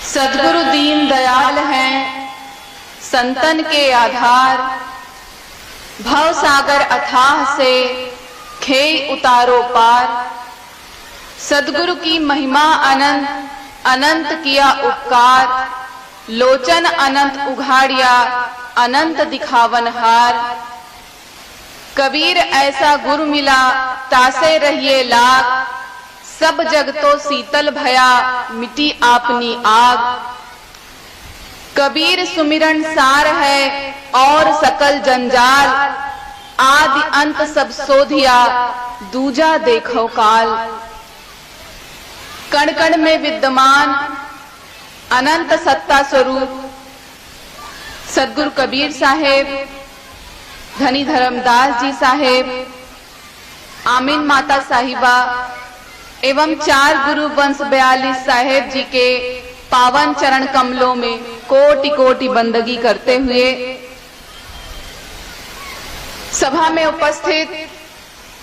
सद्गुरु दीन दयाल हैं संतन के आधार, भव सागर अथाह से खेई उतारो पार। सद्गुरु की महिमा अनंत, अनंत किया उपकार, लोचन अनंत उघाड़िया, अनंत दिखावन हार। कबीर ऐसा गुरु मिला तासे रहिए लाग, सब जग तो शीतल भया मिटी आपनी आग। कबीर सुमिरन सार है और सकल जंजाल, आदि अंत सब सोधिया दूजा देखो काल। कण कण में विद्यमान अनंत सत्ता स्वरूप सद्गुरु कबीर साहेब, धनी धर्मदास जी साहेब, आमीन माता साहिबा एवं 4 गुरु वंश 42 साहेब जी के पावन चरण कमलों में कोटि कोटि बंदगी करते हुए सभा में उपस्थित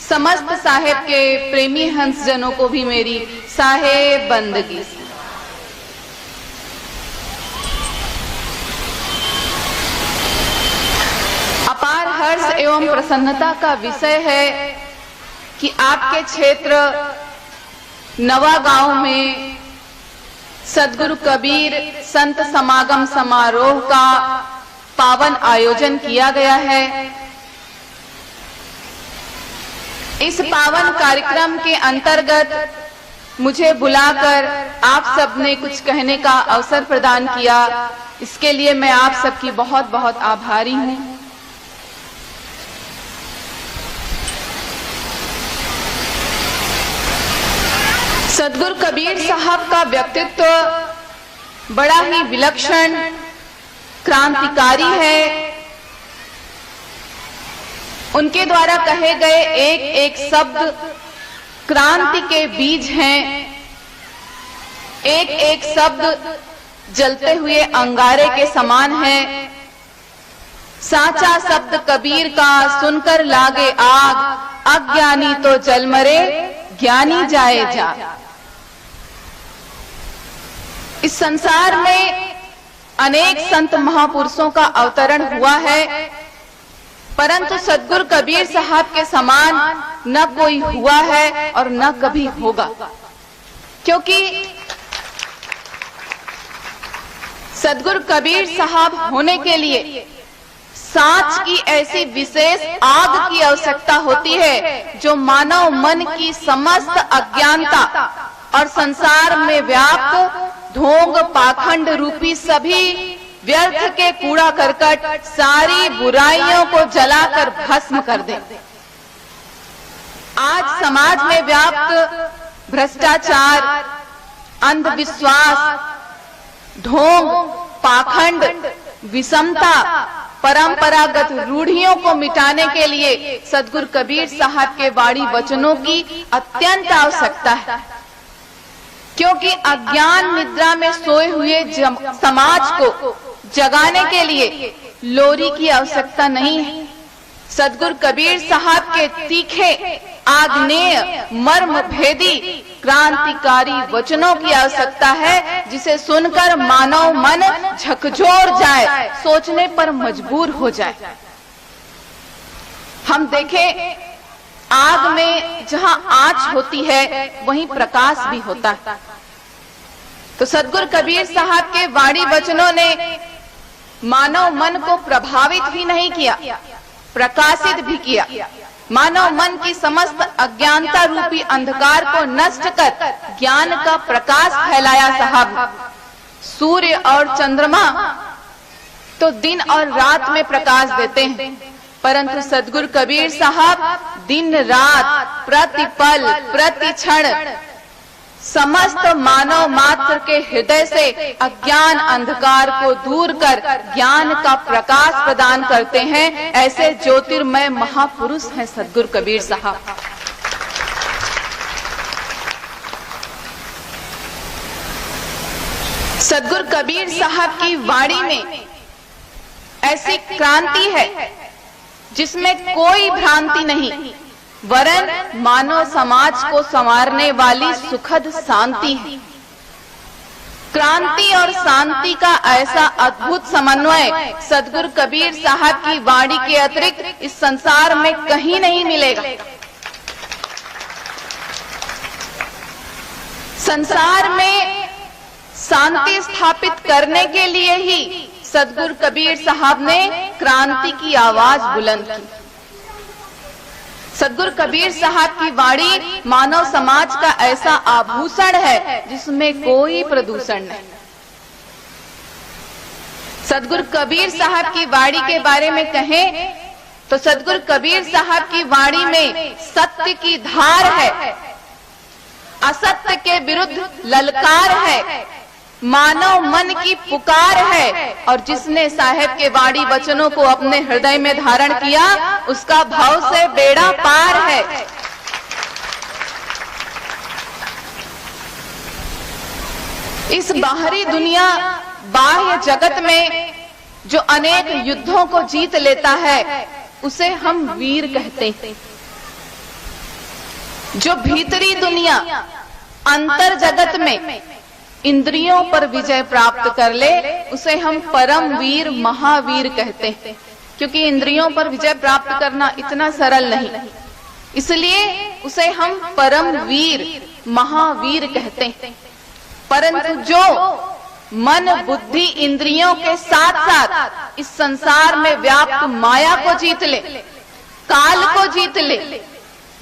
समस्त साहेब के प्रेमी हंस जनों को भी मेरी साहेब बंदगी। अपार हर्ष एवं प्रसन्नता का विषय है कि आपके क्षेत्र नवा गांव में सद्गुरु कबीर संत समागम समारोह का पावन आयोजन किया गया है। इस पावन कार्यक्रम के अंतर्गत मुझे बुलाकर आप सबने कुछ कहने का अवसर प्रदान किया, इसके लिए मैं आप सबकी बहुत बहुत आभारी हूं। सद्गुरु कबीर साहब का व्यक्तित्व बड़ा ही विलक्षण, क्रांतिकारी है। उनके द्वारा कहे गए एक एक शब्द क्रांति के बीज हैं। एक एक शब्द जलते हुए अंगारे के समान है। साचा शब्द कबीर का सुनकर लागे आग, अज्ञानी तो जल मरे, ज्ञानी जाए जा। इस संसार में अनेक संत महापुरुषों का अवतरण हुआ है, परंतु सद्गुरु कबीर साहब के समान न कोई हुआ है और न कभी होगा। क्योंकि सद्गुरु कबीर साहब होने के लिए सांच की ऐसी विशेष आग की आवश्यकता होती है जो मानव मन की समस्त अज्ञानता और संसार में व्याप्त ढोंग पाखंड रूपी सभी व्यर्थ के कूड़ा करकट, सारी बुराइयों को जलाकर भस्म कर दे। आज समाज में व्याप्त भ्रष्टाचार, अंधविश्वास, ढोंग पाखंड, विषमता, परंपरागत रूढ़ियों को मिटाने के लिए सद्गुरु कबीर साहब के वाणी वचनों की अत्यंत आवश्यकता है। क्योंकि अज्ञान निद्रा में सोए हुए समाज को जगाने के लिए लोरी की आवश्यकता नहीं है। सद्गुरु कबीर साहब के तीखे, आग्नेय, मर्म भेदी, क्रांतिकारी वचनों की आवश्यकता है, जिसे सुनकर मानव मन झकझोर जाए, सोचने पर मजबूर हो जाए। हम देखें, आग में जहां आंच होती है वहीं प्रकाश भी होता है। तो सद्गुरु कबीर साहब के वाणी वचनों ने मानव मन को प्रभावित ही नहीं किया, प्रकाशित भी किया। मानव मन की समस्त अज्ञानता रूपी अंधकार को नष्ट कर ज्ञान का प्रकाश फैलाया साहब। सूर्य और चंद्रमा तो दिन और रात में प्रकाश देते हैं, परंतु सद्गुरु कबीर साहब दिन रात, प्रतिपल, प्रति क्षण समस्त मानव मात्र के हृदय से अज्ञान अंधकार को दूर कर ज्ञान का प्रकाश प्रदान करते हैं। ऐसे ज्योतिर्मय महापुरुष हैं सद्गुरु कबीर साहब। सद्गुरु कबीर साहब की वाणी में ऐसी क्रांति है जिसमें कोई भ्रांति नहीं, वरन मानव समाज को संवारने वाली सुखद शांति है। क्रांति और शांति का ऐसा अद्भुत समन्वय सद्गुरु कबीर साहब की वाणी के अतिरिक्त इस संसार में कहीं नहीं मिलेगा। संसार में शांति स्थापित करने के लिए ही सद्गुरु कबीर साहब ने क्रांति की आवाज बुलंद की। सद्गुरु कबीर साहब की वाणी मानव समाज का ऐसा आभूषण है जिसमें कोई प्रदूषण नहीं। सद्गुरु कबीर साहब की वाणी के बारे में कहें तो सद्गुरु कबीर साहब की वाणी में सत्य की धार है, असत्य के विरुद्ध ललकार है, मानव मन की पुकार है, और जिसने साहेब के वाणी वचनों को अपने हृदय में धारण किया उसका भाव से बेड़ा पार है। इस बाहरी दुनिया बाह्य जगत में जो अनेक युद्धों को जीत लेता है उसे हम वीर कहते हैं। जो भीतरी दुनिया अंतर जगत में इंद्रियों पर विजय प्राप्त कर ले उसे हम परम वीर महावीर कहते हैं, क्योंकि इंद्रियों पर विजय प्राप्त करना इतना सरल नहीं, इसलिए उसे हम परम वीर महावीर कहते हैं। परंतु जो मन बुद्धि इंद्रियों के साथ साथ इस संसार में व्याप्त माया को जीत ले, काल को जीत ले,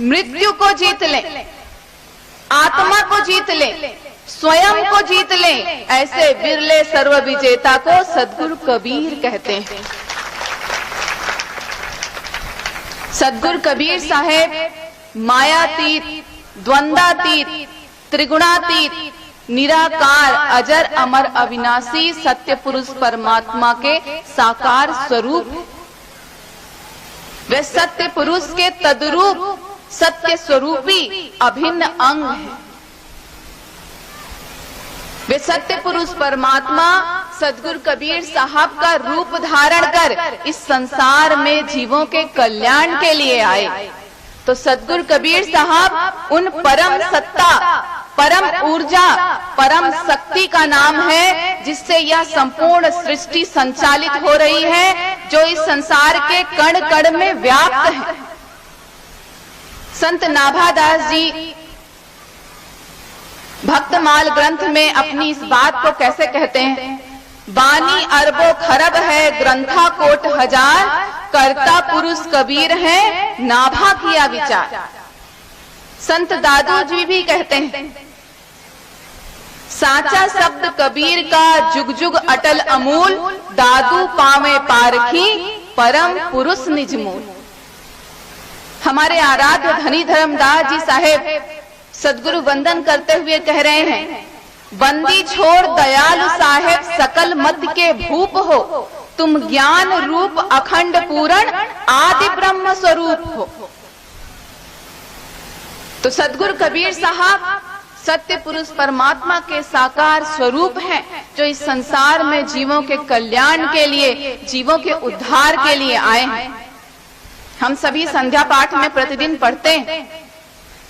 मृत्यु को जीत ले, आत्मा को जीत ले, स्वयं को जीत ले, ऐसे बिरले सर्व विजेता को सद्गुरु कबीर कहते हैं। सद्गुरु कबीर साहेब मायातीत, द्वंद्वातीत, त्रिगुणातीत, निराकार, अजर अमर अविनाशी सत्य पुरुष परमात्मा के साकार स्वरूप, वे सत्य पुरुष के तद्रूप सत्य स्वरूपी अभिन्न अंग है। वे सत्य पुरुष परमात्मा सद्गुरु कबीर साहब का रूप धारण कर इस संसार में जीवों के कल्याण के लिए आए। तो सद्गुरु कबीर साहब उन परम सत्ता, परम ऊर्जा, परम शक्ति का नाम है जिससे यह संपूर्ण सृष्टि संचालित हो रही है, जो इस संसार के कण कण में व्याप्त है। संत नाभादास जी भक्तमाल ग्रंथ में अपनी इस बात को कैसे कहते हैं? बानी अरबों खरब है, ग्रंथा कोट हजार, कर्ता पुरुष कबीर है, नाभा किया विचार। संत दादू जी भी कहते हैं, साचा शब्द कबीर का जुग जुग अटल अमूल, दादू पावे पारखी परम पुरुष निज मूल। हमारे आराध्य धनी धर्मदास जी साहेब सद्गुरु वंदन करते हुए कह रहे हैं, बंदी छोड़ दयालु साहेब सकल मत के भूप हो, तुम ज्ञान रूप अखंड पूरण आदि ब्रह्म स्वरूप हो। तो सद्गुरु कबीर साहब सत्य पुरुष परमात्मा के साकार स्वरूप हैं, जो इस संसार में जीवों के कल्याण के लिए, जीवों के उद्धार के लिए आए हैं। हम सभी संध्या पाठ में प्रतिदिन पढ़ते हैं,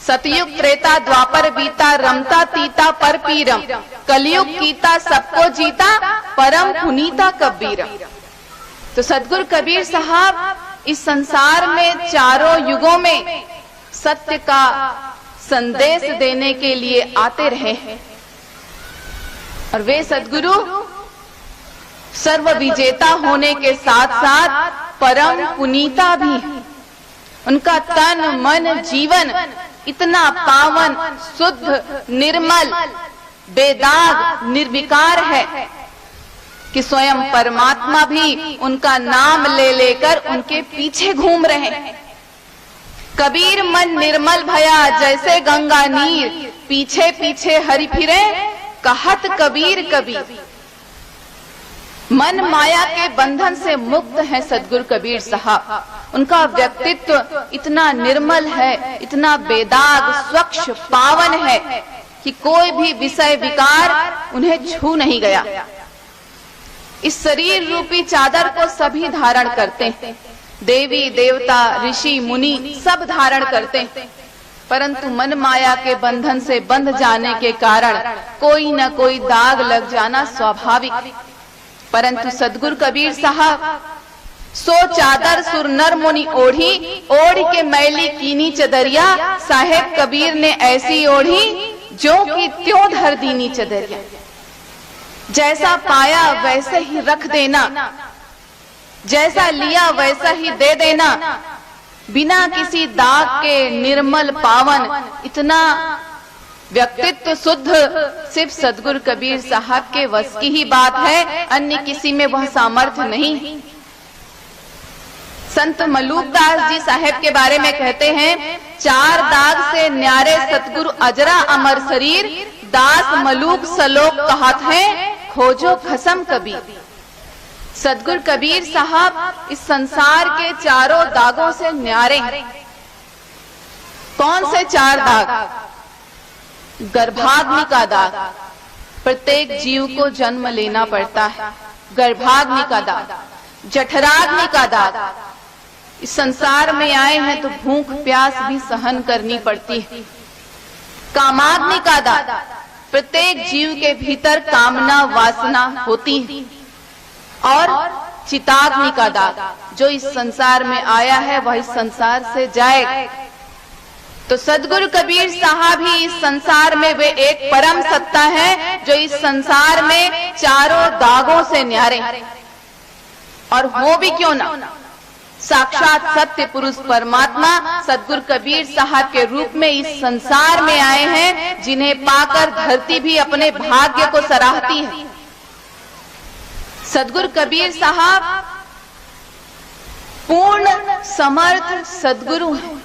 सतयुग त्रेता द्वापर बीता, रमता तीता पर पीरम, कलयुग कीता सबको जीता, परम पुनीता कबीरम। तो सद्गुरु कबीर साहब इस संसार में चारों युगों में सत्य का संदेश देने के लिए आते रहे हैं, और वे सद्गुरु सर्व विजेता होने के साथ साथ परम पुनीता भी हैं। उनका तन मन जीवन इतना पावन, शुद्ध, निर्मल, बेदाग, निर्विकार है कि स्वयं परमात्मा भी उनका नाम ले लेकर उनके पीछे घूम रहे हैं। कबीर मन निर्मल भया जैसे गंगा नीर, पीछे पीछे हरि फिरे कहत कबीर कबीर। मन माया के बंधन से मुक्त है सद्गुरु कबीर साहब। उनका व्यक्तित्व इतना निर्मल है, इतना बेदाग, स्वच्छ, पावन है कि कोई भी विषय विकार उन्हें छू नहीं गया। इस शरीर रूपी चादर को सभी धारण करते हैं, देवी देवता ऋषि मुनि सब धारण करते हैं, परंतु मन माया के बंधन से बंध जाने के कारण कोई न कोई दाग लग जाना स्वाभाविक। परंतु सदगुरु कबीर साहब सो चादर सुर नर मुनि ओढ़ी, ओढ़ के मैली कीनी चदरिया, साहेब कबीर ने ऐसी ओढ़ी जो कि त्यों धर दीनी चदरिया। जैसा पाया वैसे ही रख देना, जैसा लिया वैसा ही दे देना, बिना किसी दाग के निर्मल पावन, इतना व्यक्तित्व शुद्ध सिर्फ सदगुरु कबीर साहब के वश की ही बात है, अन्य किसी में वह सामर्थ्य नहीं। संत मलूकदास जी साहेब के बारे में कहते हैं, चार दाग से न्यारे सतगुरु अजरा अमर शरीर, दास मलूक सलोक कहत है, खोजो खसम कबीर। सदगुरु कबीर साहब इस संसार के चारों दागों से न्यारे हैं। कौन से चार दाग? गर्भाग्नि का दाग, प्रत्येक जीव को जन्म लेना पड़ता है, गर्भाग्नि का दाग। जठराग्नि का दाग, इस संसार में आए हैं तो भूख प्यास भी सहन करनी पड़ती है। कामाग्नि का दाग, प्रत्येक जीव के भीतर कामना वासना होती है। और चिताग्नि का दाग, जो इस संसार में आया है वह इस संसार से जाएगा। तो सदगुरु कबीर साहब ही इस संसार में वे एक परम सत्ता है जो इस संसार में चारों दागों से न्यारे, और हो भी क्यों ना, साक्षात सत्य पुरुष परमात्मा सदगुरु कबीर साहब के रूप में इस संसार में आए हैं, जिन्हें पाकर धरती भी अपने भाग्य को सराहती है। सदगुरु कबीर साहब पूर्ण समर्थ सदगुरु हैं,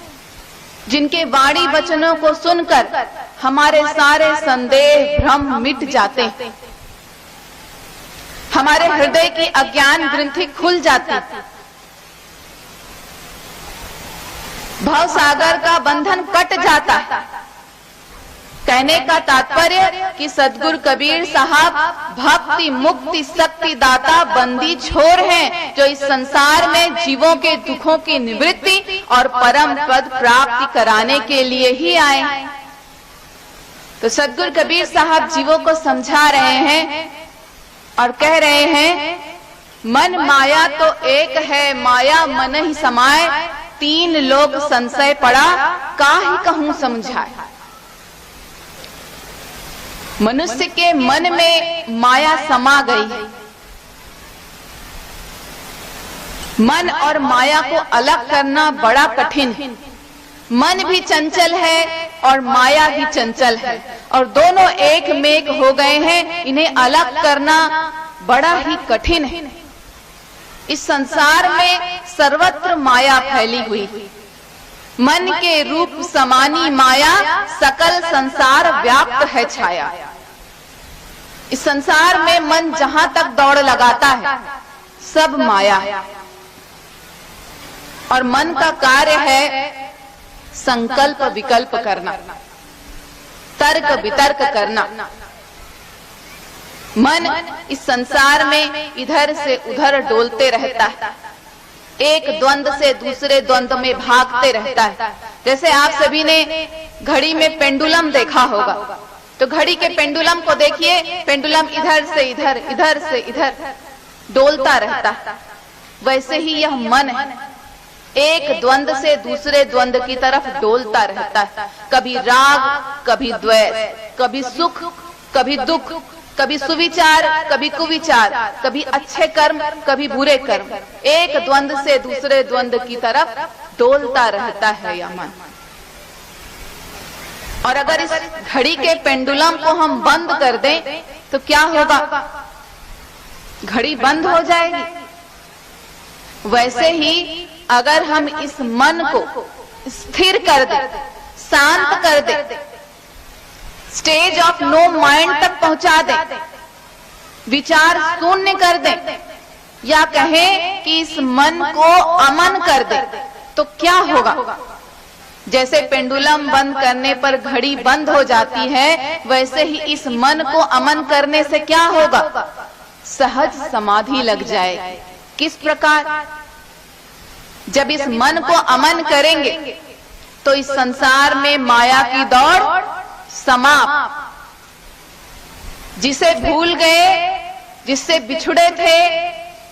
जिनके वाणी वचनों को सुनकर हमारे सारे संदेह भ्रम मिट जाते हैं, हमारे हृदय की अज्ञान ग्रंथि खुल जाती, भव सागर का बंधन कट जाता है। कहने का तात्पर्य कि सदगुरु कबीर साहब भक्ति मुक्ति शक्ति दाता बंदी छोर हैं, जो इस संसार में जीवों के दुखों की निवृत्ति और परम पद प्राप्ति कराने के लिए ही आए। तो सदगुरु कबीर साहब जीवों को समझा रहे हैं और कह रहे हैं, मन माया तो एक है, माया मन ही समाए, तीन लोग संशय पड़ा, काहे कहूं समझाए। मनुष्य के मन में माया समा गई है। मन और माया को अलग करना बड़ा कठिन है। मन भी चंचल है और माया भी चंचल है, और दोनों एक मेक हो गए हैं। इन्हें अलग करना बड़ा ही कठिन है। इस संसार में सर्वत्र माया फैली हुई है। मन के रूप समानी माया, सकल संसार व्याप्त है छाया। इस संसार में मन जहां तक दौड़ लगाता है सब माया है, और मन का कार्य है संकल्प विकल्प करना, तर्क वितर्क करना। मन इस संसार में इधर से उधर डोलते रहता है, एक द्वंद से दूसरे द्वंद में भागते रहता है। जैसे आप सभी ने घड़ी में पेंडुलम देखा होगा, तो घड़ी के पेंडुलम को देखिए, पेंडुलम इधर से इधर, इधर से इधर डोलता रहता है। वैसे ही यह मन है, एक द्वंद से दूसरे द्वंद की तरफ डोलता रहता है। कभी राग, कभी द्वेष, कभी सुख, कभी दुख, कभी सुविचार, कभी कुविचार, कभी अच्छे कर्म, कभी बुरे कर्म। एक द्वंद से दूसरे द्वंद की तरफ डोलता रहता है यह मन। और अगर इस घड़ी के पेंडुलम को हम बंद कर दें तो क्या होगा? घड़ी बंद हो जाएगी। वैसे ही अगर हम इस मन को स्थिर कर दें, शांत कर दें, स्टेज ऑफ नो माइंड तक पहुंचा दें, विचार शून्य कर दें, या कहें कि इस मन को अमन कर दें, तो क्या होगा? जैसे पेंडुलम बंद करने पर घड़ी बंद हो जाती है, वैसे ही इस मन को अमन करने से क्या होगा? सहज समाधि लग जाएगी। किस प्रकार? जब इस मन को अमन करेंगे तो इस संसार में माया की दौड़ समाप्त। जिसे भूल गए, जिससे बिछुड़े थे,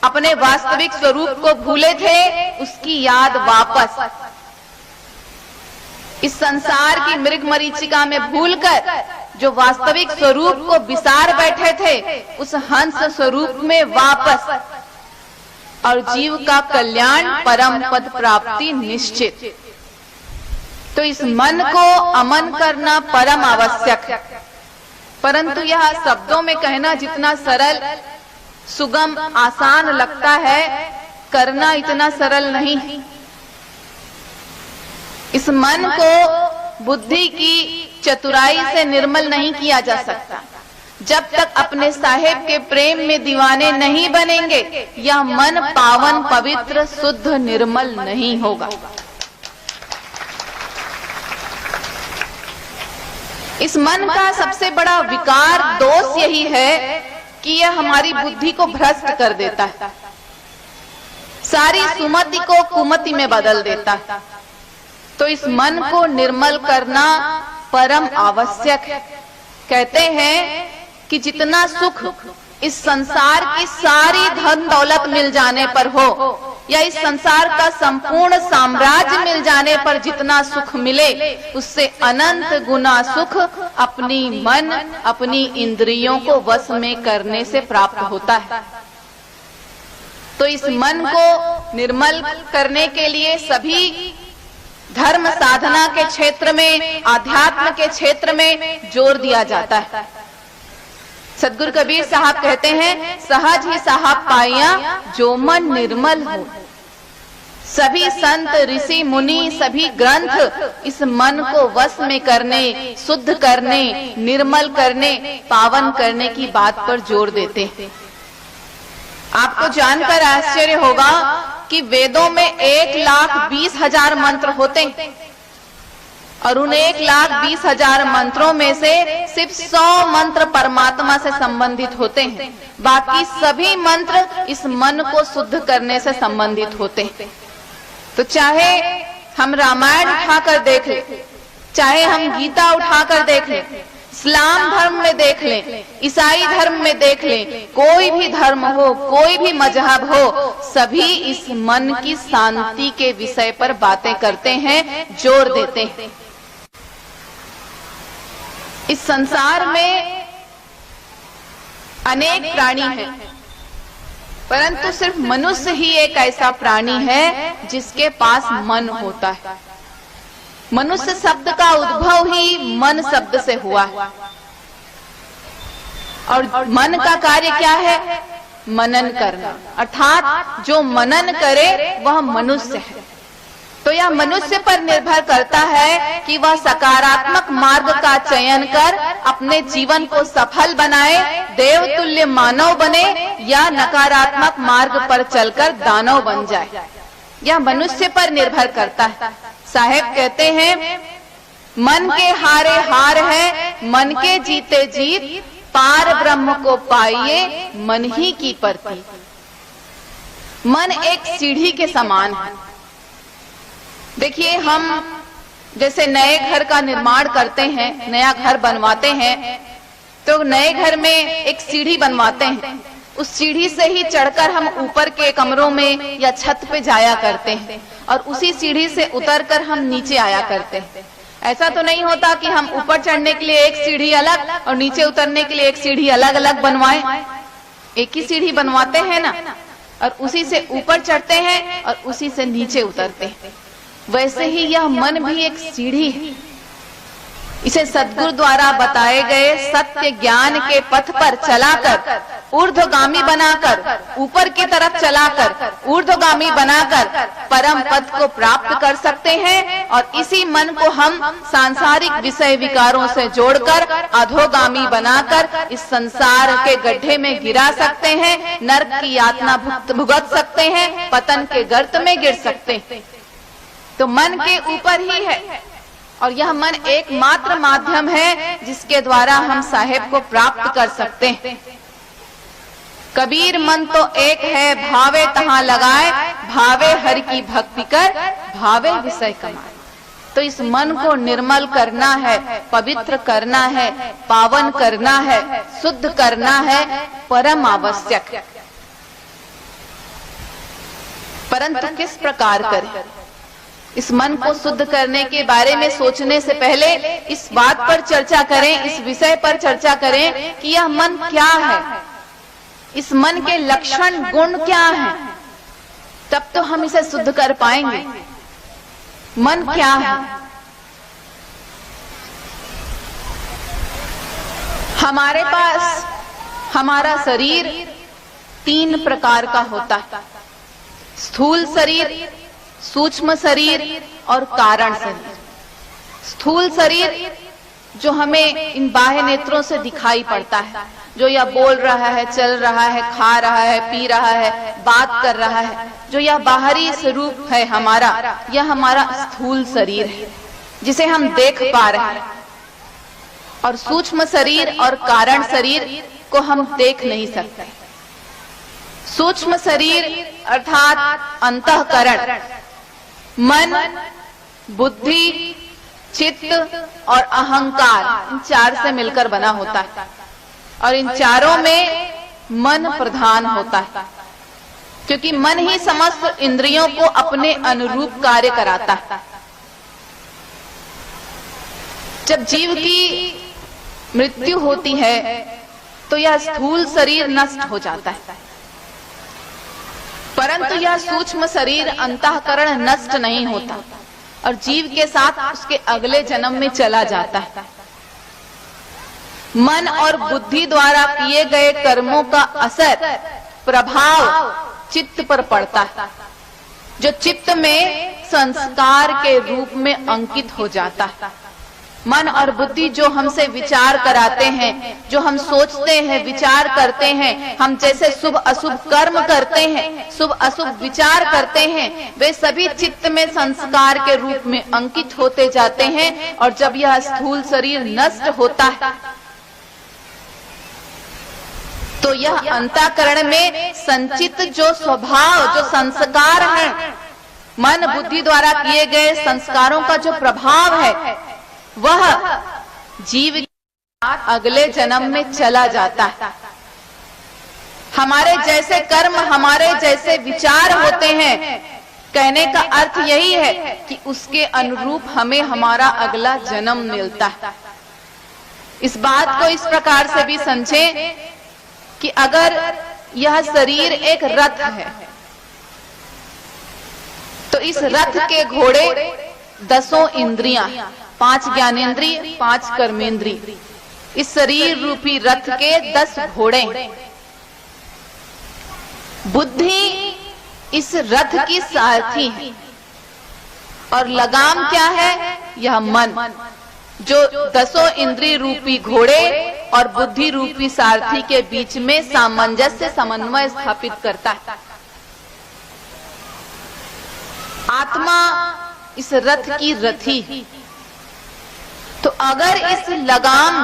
अपने वास्तविक स्वरूप को भूले थे, उसकी याद वापस। इस संसार की मृग मरीचिका में भूलकर जो वास्तविक स्वरूप को विसार बैठे थे, उस हंस स्वरूप में वापस, और जीव का कल्याण, परम पद प्राप्ति निश्चित। तो इस मन को अमन करना परम आवश्यक है, परंतु यह शब्दों में कहना जितना सरल, सुगम, आसान लगता है, करना इतना सरल नहीं। इस मन को बुद्धि की चतुराई से निर्मल नहीं किया जा सकता। जब तक अपने साहेब के प्रेम में दीवाने नहीं बनेंगे, यह मन पावन, पवित्र, शुद्ध, निर्मल नहीं होगा। इस मन का सबसे बड़ा विकार, दोष यही है कि यह हमारी बुद्धि को भ्रष्ट कर देता है, सारी सुमति को कुमति में बदल देता है। तो इस मन को निर्मल करना परम आवश्यक है। कहते हैं कि जितना सुख इस संसार की सारी धन दौलत मिल जाने पर हो, या इस संसार का संपूर्ण साम्राज्य मिल जाने पर जितना सुख मिले, उससे अनंत गुना सुख अपनी मन, अपनी इंद्रियों को वश में करने से प्राप्त होता है। तो इस मन को निर्मल करने के लिए सभी धर्म साधना के क्षेत्र में, आध्यात्म के क्षेत्र में जोर दिया जाता है। सदगुरु कबीर साहब कहते हैं, सहज ही साहब पाया जो मन निर्मल हो। सभी संत, ऋषि, मुनि, सभी ग्रंथ इस मन को वश में करने, शुद्ध करने, निर्मल करने, पावन करने की बात पर जोर देते हैं। आपको जानकर आश्चर्य होगा कि वेदों में 1,20,000 मंत्र होते हैं, और उन 1,20,000 मंत्रों में से सिर्फ 100 मंत्र परमात्मा से संबंधित होते हैं। बाकी सभी मंत्र इस मन को शुद्ध करने से संबंधित होते हैं। तो चाहे हम रामायण उठाकर देख लें, चाहे हम गीता उठाकर देख लें, इस्लाम धर्म में देख लें, ईसाई धर्म में देख लें, कोई भी धर्म हो, कोई भी मजहब हो, सभी इस मन की शांति के विषय पर बातें करते हैं, जोर देते हैं। इस संसार में अनेक प्राणी हैं, परंतु सिर्फ मनुष्य ही एक ऐसा प्राणी है जिसके पास मन होता है। मनुष्य शब्द का उद्भव ही मन शब्द से हुआ है, और मन का कार्य क्या है? मनन करना, अर्थात जो मनन करे वह मनुष्य है। तो यह मनुष्य पर निर्भर करता है कि वह सकारात्मक मार्ग का चयन कर अपने जीवन को सफल बनाए, देवतुल्य मानव बने, या नकारात्मक मार्ग पर चलकर दानव बन जाए। यह मनुष्य पर निर्भर करता है। साहेब कहते हैं, मन के हारे हार है, मन के जीते जीत, पार ब्रह्म को पाइए मन ही की परती। मन एक सीढ़ी के समान है। देखिए, हम जैसे नए घर का निर्माण करते हैं, नया घर बनवाते हैं, तो नए घर में एक सीढ़ी बनवाते हैं। उस सीढ़ी से ही चढ़कर हम ऊपर के कमरों में या छत पे जाया करते हैं, और उसी सीढ़ी से उतरकर हम नीचे आया करते हैं। ऐसा तो नहीं होता कि हम ऊपर चढ़ने के लिए एक सीढ़ी अलग और नीचे उतरने के लिए एक सीढ़ी अलग अलग बनवाएं। एक ही सीढ़ी बनवाते हैं ना, और उसी से ऊपर चढ़ते हैं और उसी से नीचे उतरते हैं। वैसे ही यह मन भी एक सीढ़ी है। इसे सद्गुरु द्वारा बताए गए सत्य ज्ञान के पथ पर चलाकर, ऊर्ध्वगामी बनाकर, ऊपर की तरफ चलाकर, ऊर्ध्वगामी बनाकर परम पद को प्राप्त कर सकते हैं। और इसी मन को हम सांसारिक विषय विकारों से जोड़कर अधोगामी बनाकर इस संसार के गड्ढे में गिरा सकते हैं, नरक की यातना भुगत सकते हैं, पतन के गर्त में गिर सकते हैं। तो मन के ऊपर ही है, और यह मन एकमात्र माध्यम है जिसके द्वारा हम साहेब को प्राप्त कर सकते हैं। कबीर मन तो एक है, भावे तहां लगाए, भावे हरि की भक्ति कर, भावे विषय कमाए। तो इस मन को निर्मल करना है, पवित्र करना है, पावन करना है, शुद्ध करना है, परम आवश्यक। परंतु किस प्रकार करें? इस मन को शुद्ध करने के बारे में सोचने से पहले इस बात पर चर्चा करें, इस विषय पर चर्चा करें कि यह मन क्या है, इस मन के लक्षण गुण क्या हैं, तब तो हम इसे शुद्ध कर पाएंगे। मन क्या है? हमारे पास हमारा शरीर 3 प्रकार का होता है, स्थूल शरीर, सूक्ष्म शरीर और कारण शरीर। स्थूल शरीर जो हमें इन बाह्य नेत्रों से दिखाई पड़ता है, जो यह बोल रहा है, चल रहा है, खा रहा है, पी रहा है, बात कर रहा है, जो यह बाहरी स्वरूप है हमारा, यह हमारा स्थूल शरीर है जिसे हम देख पा रहे हैं। और सूक्ष्म शरीर और कारण शरीर को हम देख नहीं सकते। सूक्ष्म शरीर अर्थात अंतःकरण, मन, बुद्धि, चित्त और अहंकार, इन 4 से मिलकर बना होता है और इन चारों में मन प्रधान होता है, क्योंकि मन ही समस्त इंद्रियों को अपने अनुरूप कार्य कराता है। जब जीव की मृत्यु होती है तो यह स्थूल शरीर नष्ट हो जाता है, परंतु यह सूक्ष्म शरीर अंतःकरण नष्ट नहीं होता और जीव के साथ उसके अगले जन्म में चला जाता है। मन और बुद्धि द्वारा किए गए कर्मों का असर, प्रभाव चित्त पर पड़ता है, जो चित्त में संस्कार के रूप में अंकित हो जाता है। मन और बुद्धि जो हमसे विचार कराते हैं, जो हम सोचते हैं, विचार करते हैं, हम जैसे शुभ अशुभ कर्म करते हैं, शुभ अशुभ विचार करते हैं, वे सभी चित्त में संस्कार के रूप में अंकित होते जाते हैं। और जब यह स्थूल शरीर नष्ट होता है तो यह अंतःकरण में संचित जो स्वभाव, जो संस्कार हैं, मन बुद्धि द्वारा किए गए संस्कारों का जो प्रभाव है, वह जीव अगले जन्म में चला जाता है। हमारे जैसे कर्म, हमारे जैसे विचार होते हैं, कहने का अर्थ यही है कि उसके अनुरूप हमें हमारा अगला जन्म मिलता है। इस बात को इस प्रकार से भी समझें कि अगर यह शरीर एक रथ है तो इस रथ के घोड़े 10 इंद्रियां, 5 ज्ञानेंद्रिय, 5 कर्मेंद्रिय, इस शरीर रूपी रथ के 10 घोड़े। बुद्धि इस रथ की सारथी है और लगाम क्या है? यह मन, जो 10 इंद्रिय रूपी घोड़े और बुद्धि रूपी सारथी के बीच में सामंजस्य, समन्वय स्थापित करता है। आत्मा इस रथ की रथी। तो अगर इस लगाम,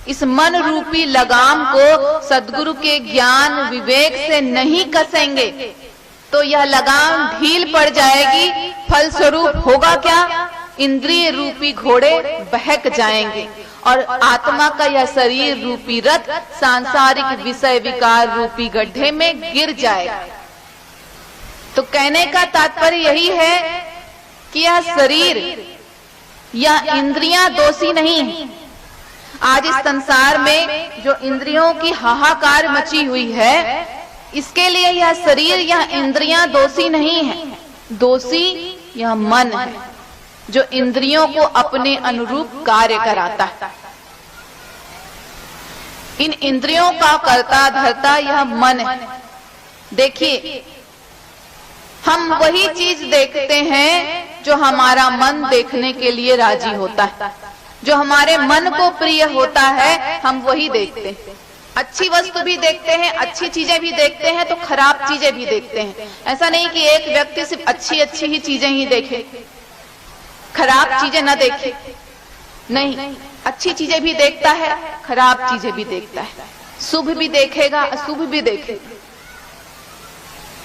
इस मन रूपी लगाम को सद्गुरु के ज्ञान विवेक से नहीं कसेंगे तो यह लगाम ढील पड़ जाएगी। फलस्वरूप होगा क्या? इंद्रिय रूपी घोड़े बहक जाएंगे और आत्मा का यह शरीर रूपी रथ सांसारिक विषय विकार रूपी गड्ढे में गिर जाएगा। तो कहने का तात्पर्य यही है कि यह शरीर या इंद्रियां दोषी नहीं। आज इस संसार में जो इंद्रियों की हाहाकार मची हुई है, इसके लिए यह शरीर या इंद्रियां दोषी नहीं है। दोषी यह मन है जो इंद्रियों को अपने अनुरूप कार्य कराता है। इन इंद्रियों का कर्ता धर्ता यह मन है। देखिए, हम वही चीज देखते हैं जो हमारा मन देखने के लिए राजी होता है। जो हमारे मन को प्रिय होता है हम वही देखते हैं। अच्छी वस्तु भी देखते हैं, अच्छी चीजें भी देखते हैं, तो खराब चीजें भी देखते हैं। ऐसा नहीं कि एक व्यक्ति सिर्फ अच्छी अच्छी ही चीजें ही देखे, खराब चीजें न देखे। नहीं, अच्छी चीजें भी देखता है, खराब चीजें भी देखता है। शुभ भी देखेगा, अशुभ भी देखेगा।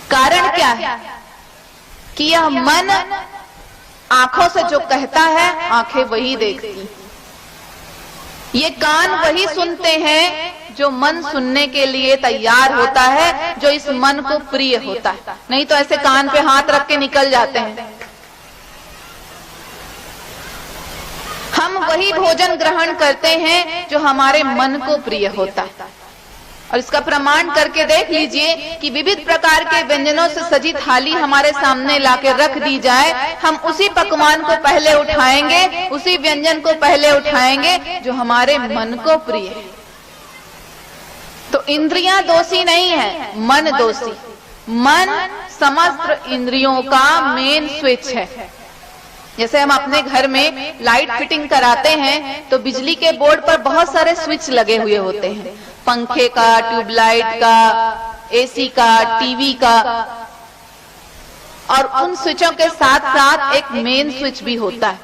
कारण क्या है कि यह मन आंखों से जो कहता है, आंखें वही देखती। ये कान वही सुनते हैं जो मन सुनने के लिए तैयार होता है, जो इस मन को प्रिय होता है। नहीं तो ऐसे कान पे हाथ रख के निकल जाते हैं। हम वही भोजन ग्रहण करते हैं जो हमारे मन को प्रिय होता है। और इसका प्रमाण करके देख लीजिए कि विविध प्रकार के व्यंजनों से सजी थाली हमारे सामने लाके रख दी जाए, हम उसी पकवान को पहले उठाएंगे, उसी व्यंजन को पहले उठाएंगे जो हमारे मन को प्रिय है। तो इंद्रियां दोषी नहीं है, मन दोषी। मन समस्त इंद्रियों का मेन स्विच है। जैसे हम अपने घर में लाइट फिटिंग कराते हैं तो बिजली के बोर्ड पर बहुत सारे स्विच लगे हुए होते हैं, पंखे का, ट्यूबलाइट का, एसी का, टीवी का। और उन स्विचों के साथ साथ एक मेन स्विच भी होता है।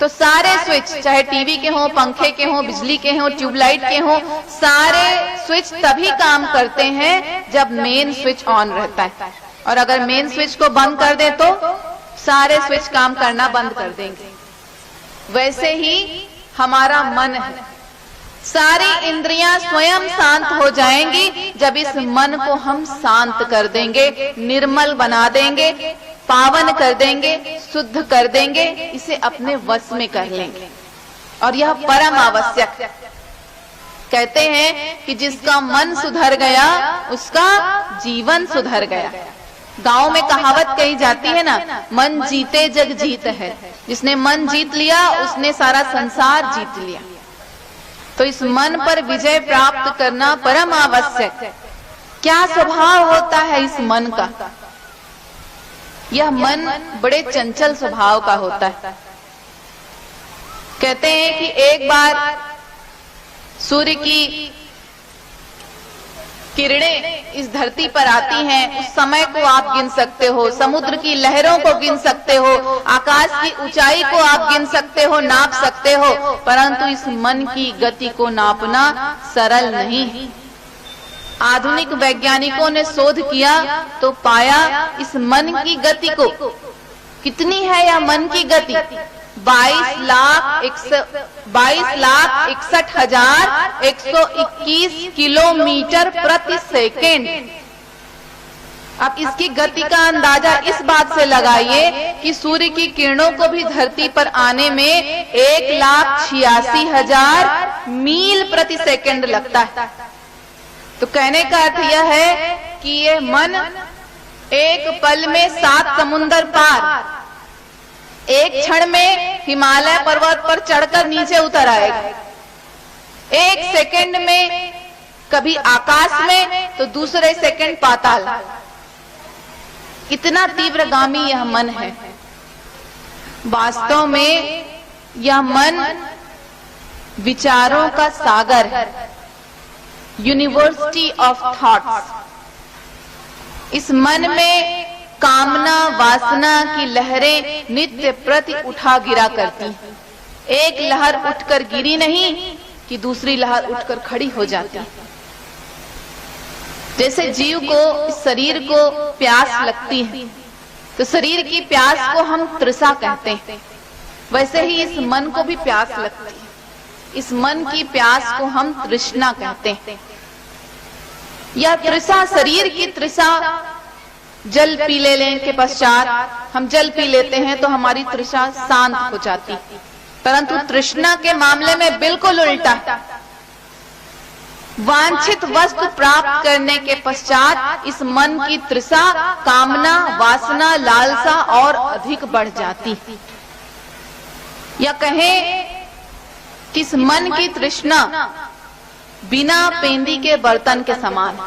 तो सारे स्विच, चाहे टीवी के हों, पंखे के हों, बिजली के हों, ट्यूबलाइट के हों, सारे स्विच तभी काम करते हैं जब मेन स्विच ऑन रहता है। और अगर मेन स्विच को बंद कर दें तो सारे स्विच काम करना बंद कर देंगे। वैसे ही हमारा मन है। सारी इंद्रियां स्वयं शांत हो जाएंगी जब इस मन को हम शांत कर देंगे, निर्मल बना देंगे, पावन कर देंगे, शुद्ध कर देंगे, इसे अपने वश में कर लेंगे। और यह परम आवश्यक है। कहते हैं कि जिसका मन सुधर गया उसका जीवन सुधर गया। गांव में कहावत कही जाती है ना, मन जीते जग जीत है। जिसने मन जीत लिया उसने सारा संसार जीत लिया। तो इस मन पर विजय प्राप्त करना परम आवश्यक है। क्या स्वभाव होता है इस मन का? यह मन बड़े चंचल स्वभाव का होता है। कहते हैं कि एक बार सूर्य की किरणें इस धरती पर आती हैं, उस समय को आप गिन सकते हो, समुद्र की लहरों को गिन सकते हो, आकाश की ऊंचाई को आप गिन सकते हो, नाप सकते हो, परंतु इस मन की गति को नापना सरल नहीं। आधुनिक वैज्ञानिकों ने शोध किया तो पाया इस मन की गति को, कितनी है यह मन की गति? 22,61,121 किलोमीटर प्रति सेकेंड। अब इसकी गति का अंदाजा इस बात से लगाइए कि सूर्य की किरणों को भी धरती पर आने में 1,86,000 मील प्रति सेकेंड लगता है। तो कहने का अर्थ यह है कि ये मन एक पल में 7 समुंदर पार, एक क्षण में हिमालय पर्वत पर चढ़कर नीचे उतर आएगा, एक सेकंड में कभी आकाश में तो दूसरे सेकंड पाताल। इतना तीव्रगामी यह मन है। वास्तव में यह मन विचारों का सागर है, यूनिवर्सिटी ऑफ थॉट्स। इस मन में कामना वासना की लहरें नित्य प्रति उठा गिरा करती। एक लहर उठकर गिरी नहीं कि दूसरी लहर उठकर खड़ी हो जाती। जैसे जीव को, इस शरीर को प्यास लगती है तो शरीर की प्यास को हम तृषा कहते हैं, वैसे ही इस मन को भी प्यास लगती है। इस मन की प्यास को हम तृष्णा कहते हैं। यह तृषा, शरीर की तृषा, जल पी लेने के पश्चात हम जल पी लेते हैं तो हमारी तृषा शांत हो जाती, परंतु तृष्णा के मामले में बिल्कुल उल्टा। वांछित वस्तु प्राप्त करने के पश्चात इस मन की तृषा, कामना, वासना, लालसा और अधिक बढ़ जाती। या कहें कि इस मन की तृष्णा बिना पेंदी के बर्तन के समान।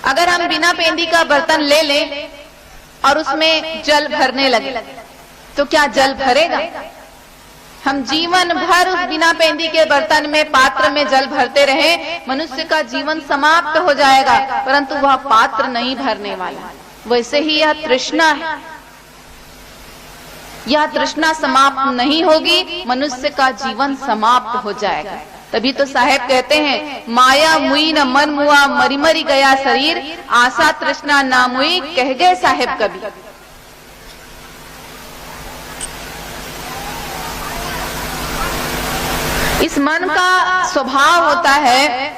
अगर हम बिना पेंदी का बर्तन ले लें और उसमें जल भरने लगे तो क्या जल भरेगा? हम जीवन भर उस बिना पेंदी के बर्तन में, पात्र में जल भरते रहे, मनुष्य का जीवन समाप्त हो जाएगा, परंतु वह पात्र नहीं भरने वाला। वैसे ही यह तृष्णा है, यह तृष्णा समाप्त नहीं होगी, मनुष्य का जीवन समाप्त हो जाएगा। तभी तो साहेब कहते हैं, माया मुई न मन मुआ, मरी मरी गया शरीर, आशा तृष्णा ना मुई, कह गए साहेब कभी। इस मन का स्वभाव होता है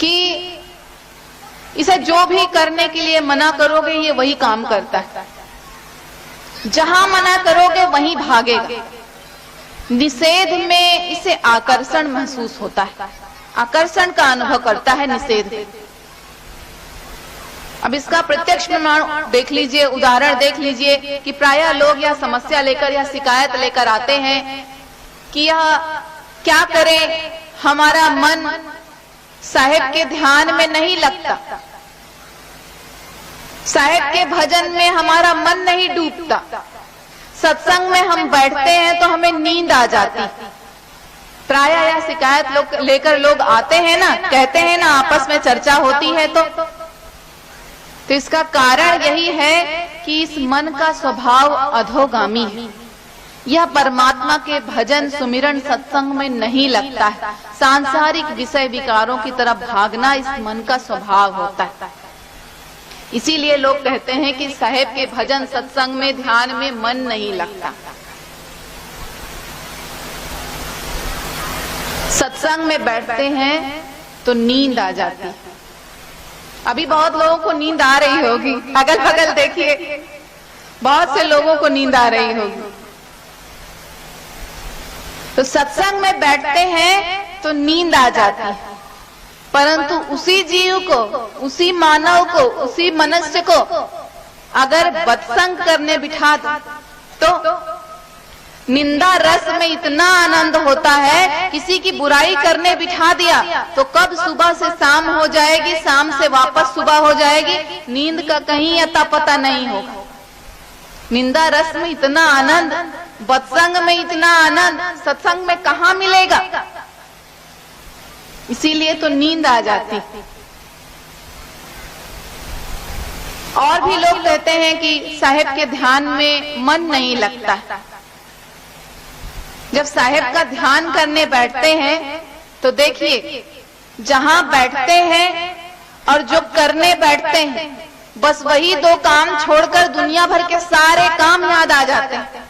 कि इसे जो भी करने के लिए मना करोगे ये वही काम करता है, जहां मना करोगे वहीं भागेगा। निषेध में इसे आकर्षण महसूस होता है, आकर्षण का अनुभव करता है निषेध। अब इसका प्रत्यक्ष प्रमाण देख लीजिए, उदाहरण देख लीजिए कि प्रायः लोग या समस्या लेकर या शिकायत लेकर आते हैं कि यह क्या करें, हमारा मन साहेब के ध्यान में नहीं लगता, साहेब के भजन में हमारा मन नहीं डूबता, सत्संग में हम बैठते हैं तो हमें नींद आ जाती। प्रायः यह शिकायत लेकर लोग आते हैं ना, कहते हैं ना, आपस में चर्चा होती है तो इसका कारण यही है कि इस मन का स्वभाव अधोगामी है। यह परमात्मा के भजन सुमिरन सत्संग में नहीं लगता है। सांसारिक विषय विकारों की तरफ भागना इस मन का स्वभाव होता है। इसीलिए लोग कहते हैं कि साहेब के भजन सत्संग में ध्यान में मन नहीं लगता। सत्संग में बैठते हैं तो नींद आ जाती है। अभी बहुत लोगों को नींद आ रही होगी, अगल बगल देखिए, बहुत से लोगों को नींद आ रही होगी। तो सत्संग में बैठते हैं तो नींद आ जाती है, परंतु उसी जीव को, उसी मानव को, उसी मनुष्य को अगर सत्संग करने बिठा दो तो निंदा रस में इतना आनंद होता है। किसी की बुराई करने बिठा दिया तो कब सुबह से शाम हो जाएगी, शाम से वापस सुबह हो जाएगी, नींद का कहीं अता पता नहीं होगा। निंदा रस में इतना आनंद, सत्संग में इतना आनंद, सत्संग में कहाँ मिलेगा? इसीलिए तो नींद आ जाती। और भी लोग कहते हैं कि साहेब के ध्यान में मन नहीं लगता। जब साहेब का ध्यान करने बैठते हैं तो देखिए, जहां बैठते हैं और जो करने बैठते हैं, बस वही दो काम छोड़कर दुनिया भर के सारे काम याद आ जाते हैं।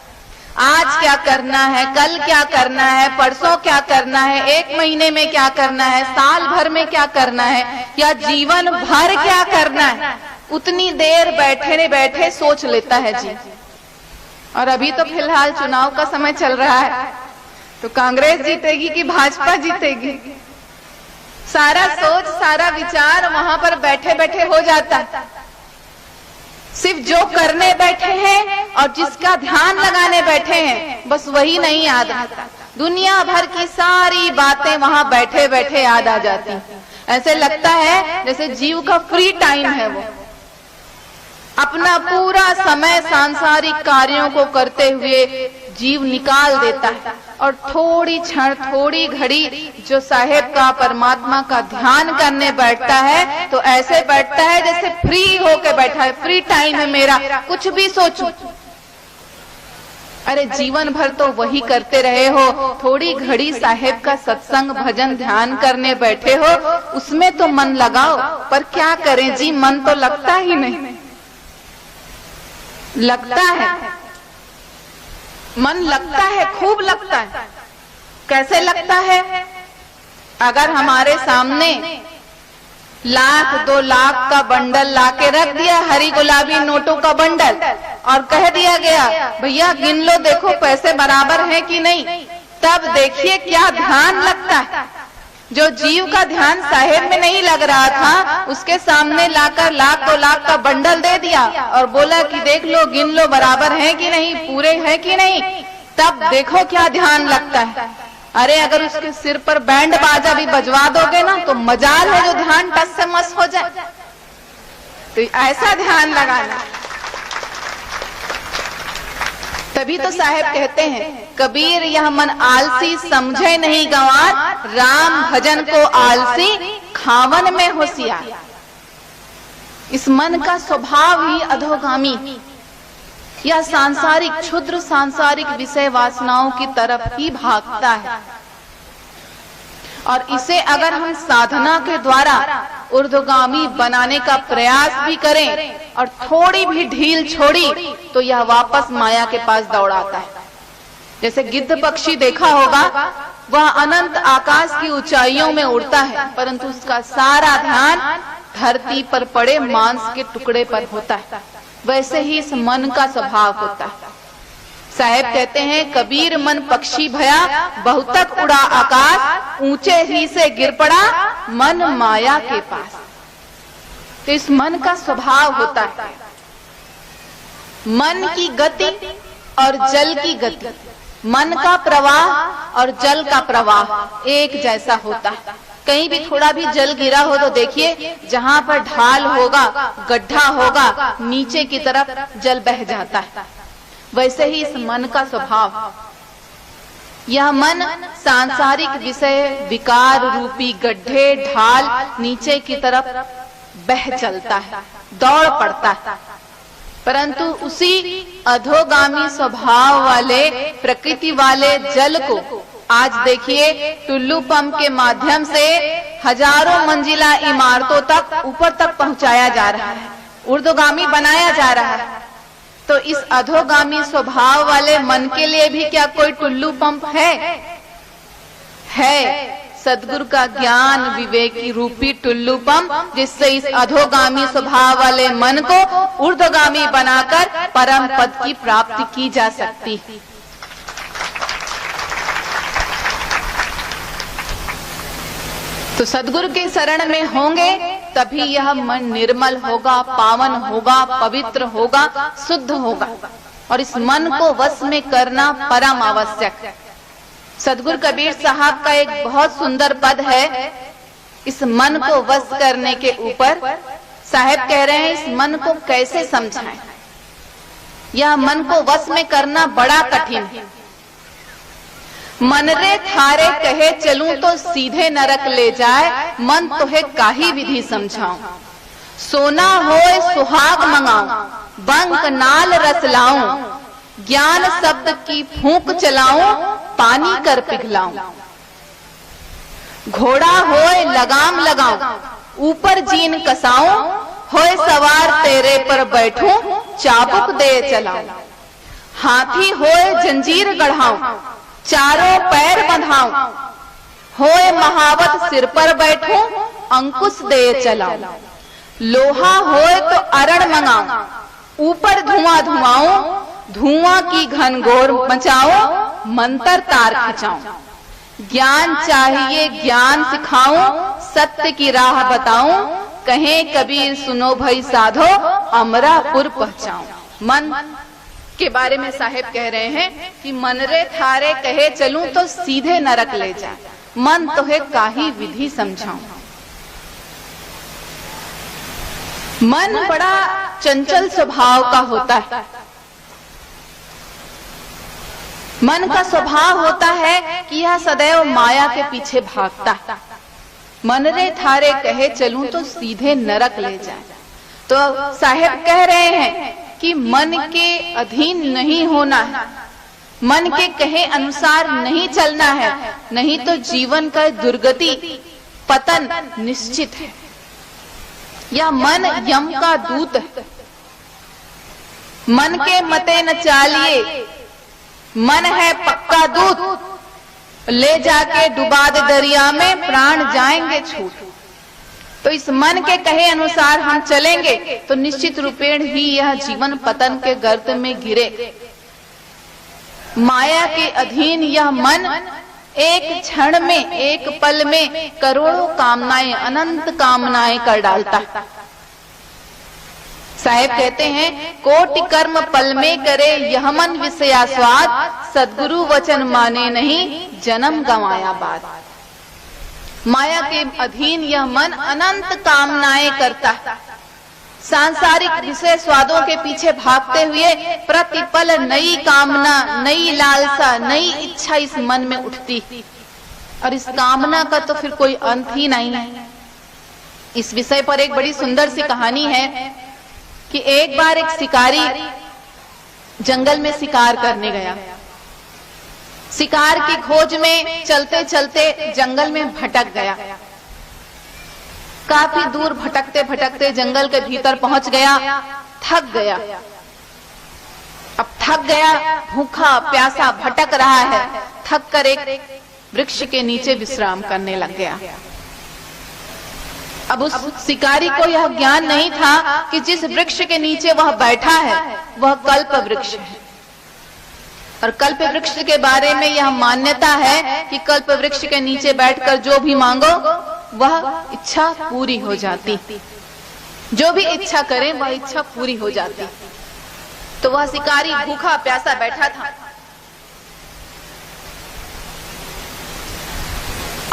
आज क्या करना है, कल क्या करना है, परसों क्या करना है, एक महीने में क्या करना है, साल भर में क्या करना है, या जीवन भर क्या करना है, उतनी देर बैठे बैठे सोच लेता है जी। और अभी तो फिलहाल चुनाव का समय चल रहा है, तो कांग्रेस जीतेगी कि भाजपा जीतेगी, सारा सोच, सारा विचार वहां पर बैठे बैठे हो जाता। सिर्फ जो करने बैठे हैं और जिसका ध्यान लगाने बैठे हैं, बस वही नहीं याद आता। दुनिया भर की सारी बातें वहां बैठे बैठे याद आ जाती। ऐसे लगता है जैसे जीव का फ्री टाइम है, वो अपना पूरा समय सांसारिक कार्यों को करते हुए जीव निकाल देता है और थोड़ी क्षण, थोड़ी घड़ी जो साहेब का, परमात्मा का ध्यान करने बैठता है तो ऐसे बैठता है जैसे फ्री होके बैठा है, फ्री टाइम है मेरा, कुछ भी सोचूं। अरे जीवन भर तो वही करते रहे हो, थोड़ी घड़ी साहेब का सत्संग भजन ध्यान करने बैठे हो, उसमें तो मन लगाओ। पर क्या करें जी, मन तो लगता ही नहीं। लगता है, मन लगता है, खूब लगता है। कैसे लगता है? अगर हमारे सामने 1,00,000 2 लाख का बंडल लाके रख दिया, हरी गुलाबी नोटों का बंडल, और कह दिया गया भैया गिन लो, देखो पैसे बराबर हैं कि नहीं, तब देखिए क्या ध्यान लगता है। जो जीव का ध्यान साहेब में नहीं लग रहा था, उसके सामने लाकर 1,00,000 2 लाख का बंडल दे दिया और बोला कि देख लो, गिन लो, बराबर है कि नहीं, पूरे हैं कि नहीं, तब देखो क्या ध्यान लगता है। अरे अगर उसके सिर पर बैंड बाजा भी बजवा दोगे ना तो मजाल है जो ध्यान टस से मस हो जाए। तो ऐसा ध्यान लगाना। तभी तो साहेब कहते हैं, कबीर यह मन आलसी समझे नहीं गंवार, राम भजन को आलसी खावन में होशियार। इस मन का स्वभाव ही अधोगामी, यह सांसारिक, क्षुद्र सांसारिक विषय वासनाओं की तरफ ही भागता है। और इसे अगर हम साधना के द्वारा ऊर्ध्वगामी बनाने का प्रयास भी करें और थोड़ी भी ढील छोड़ी तो यह वापस माया के पास दौड़ आता है। जैसे गिद्ध पक्षी देखा होगा, वह अनंत आकाश की ऊंचाइयों में उड़ता है, परंतु उसका सारा ध्यान धरती पर पड़े मांस के टुकड़े पर होता है। वैसे ही इस मन का स्वभाव होता है। साहेब कहते हैं, कबीर मन पक्षी भया, बहुतक उड़ा आकाश, ऊंचे ही से गिर पड़ा मन माया के पास। तो इस मन का स्वभाव होता है, मन की गति और जल की गति, मन का प्रवाह और जल का प्रवाह एक जैसा होता है। कहीं भी थोड़ा भी जल गिरा हो तो देखिए, जहां पर ढाल होगा, गड्ढा होगा, नीचे की तरफ जल बह जाता है। वैसे ही इस मन का स्वभाव, यह मन सांसारिक विषय विकार रूपी गड्ढे ढाल नीचे की तरफ बह चलता है, दौड़ पड़ता है, परंतु उसी अधोगामी स्वभाव वाले प्रकृति वाले जल को आज देखिए टुल्लू पंप के माध्यम से हजारों मंजिला इमारतों तक ऊपर तक पहुंचाया जा रहा है, ऊर्ध्वगामी बनाया जा रहा है। तो इस अधोगामी स्वभाव वाले मन के लिए भी क्या कोई टुल्लू पंप है? सद्गुरु का ज्ञान विवेकी रूपी टुल्लू पंप, जिससे इस अधोगामी स्वभाव वाले मन को ऊर्ध्वगामी बनाकर परम पद की प्राप्ति की जा सकती है। तो सद्गुरु के शरण में होंगे तभी यह मन निर्मल होगा, पावन होगा, पवित्र होगा, शुद्ध होगा। और इस मन को वश में करना परम आवश्यक है। सद्गुरु कबीर साहब का एक बहुत सुंदर पद है, इस मन को वश करने के ऊपर। साहब कह रहे हैं, इस मन को कैसे समझाएं? यह मन को वश में करना बड़ा कठिन है। मन रे थारे कहे चलूं तो सीधे नरक ले जाए, मन तोहे काही विधि समझाऊं। सोना होए सुहाग मंगाऊं, बंक नाल रस लाऊं, ज्ञान शब्द की फूंक चलाऊं, पानी कर पिघलाऊं। घोड़ा होए लगाम लगाऊं, ऊपर जीन कसाऊं, होए सवार तेरे पर बैठूं, चाबुक दे चलाऊं। हाथी होए जंजीर गढ़ाऊं, चारों पैर बंधाऊं, होए महावत सिर पर बैठूं, अंकुश दे चलाऊं। लोहा होए तो अरण मंगाऊं, ऊपर धुआं धुआऊं, धुआं की घनघोर मचाऊं, मंत्र तार खिंचाऊं। ज्ञान चाहिए ज्ञान सिखाऊं, सत्य की राह बताऊं, कहें कबीर सुनो भई साधो, अमरापुर पहुंचाऊं। मन के बारे में साहेब कह रहे हैं कि मन रे थारे कहे चलूं तो सीधे नरक ले जा, मन तोहे काही विधि समझाऊं। मन बड़ा चंचल स्वभाव का होता है। मन का स्वभाव होता है कि यह सदैव माया के पीछे भागता है। मन रे थारे कहे चलूं तो सीधे नरक ले जाए। तो साहेब कह रहे हैं कि मन के अधीन नहीं होना है, मन के कहे अनुसार नहीं चलना है, नहीं तो जीवन का दुर्गति पतन निश्चित है। यह मन यम का दूत है। मन के मते न चालिए, मन है पक्का दूत, ले जाके डुबा दे दरिया में, प्राण जाएंगे छूट। तो इस मन के कहे अनुसार हम चलेंगे तो निश्चित रूपेण ही यह जीवन पतन के गर्त में गिरे। माया के अधीन यह मन एक क्षण में, एक पल में करोड़ों कामनाएं, अनंत कामनाएं कर डालता है। साहेब कहते हैं, कोटि कर्म पल में करे यह मन विषयास्वाद, सद्गुरु वचन माने नहीं, जन्म गंवाया बाद। माया के अधीन यह मन अनंत कामनाएं करता है। सांसारिक विषय स्वादों के पीछे भागते हुए प्रतिपल नई कामना, नई लालसा, नई इच्छा इस मन में उठती। और इस कामना का तो फिर कोई अंत ही नहीं है। इस विषय पर एक बड़ी सुंदर सी कहानी है कि एक बार एक शिकारी जंगल में शिकार करने गया। शिकार की खोज में चलते चलते जंगल में भटक गया। काफी दूर भटकते भटकते जंगल के भीतर पहुंच गया, थक गया। अब थक गया, भूखा प्यासा भटक रहा है, थक कर एक वृक्ष के नीचे विश्राम करने लग गया। अब उस शिकारी को यह ज्ञान नहीं था कि जिस वृक्ष के नीचे वह बैठा है वह कल्प वृक्ष है, और कल्प वृक्ष के बारे में यह मान्यता है कि कल्प वृक्ष के नीचे बैठकर जो भी मांगो वह इच्छा पूरी हो जाती, जो भी इच्छा करें वह इच्छा पूरी हो जाती। तो वह शिकारी भूखा प्यासा बैठा था।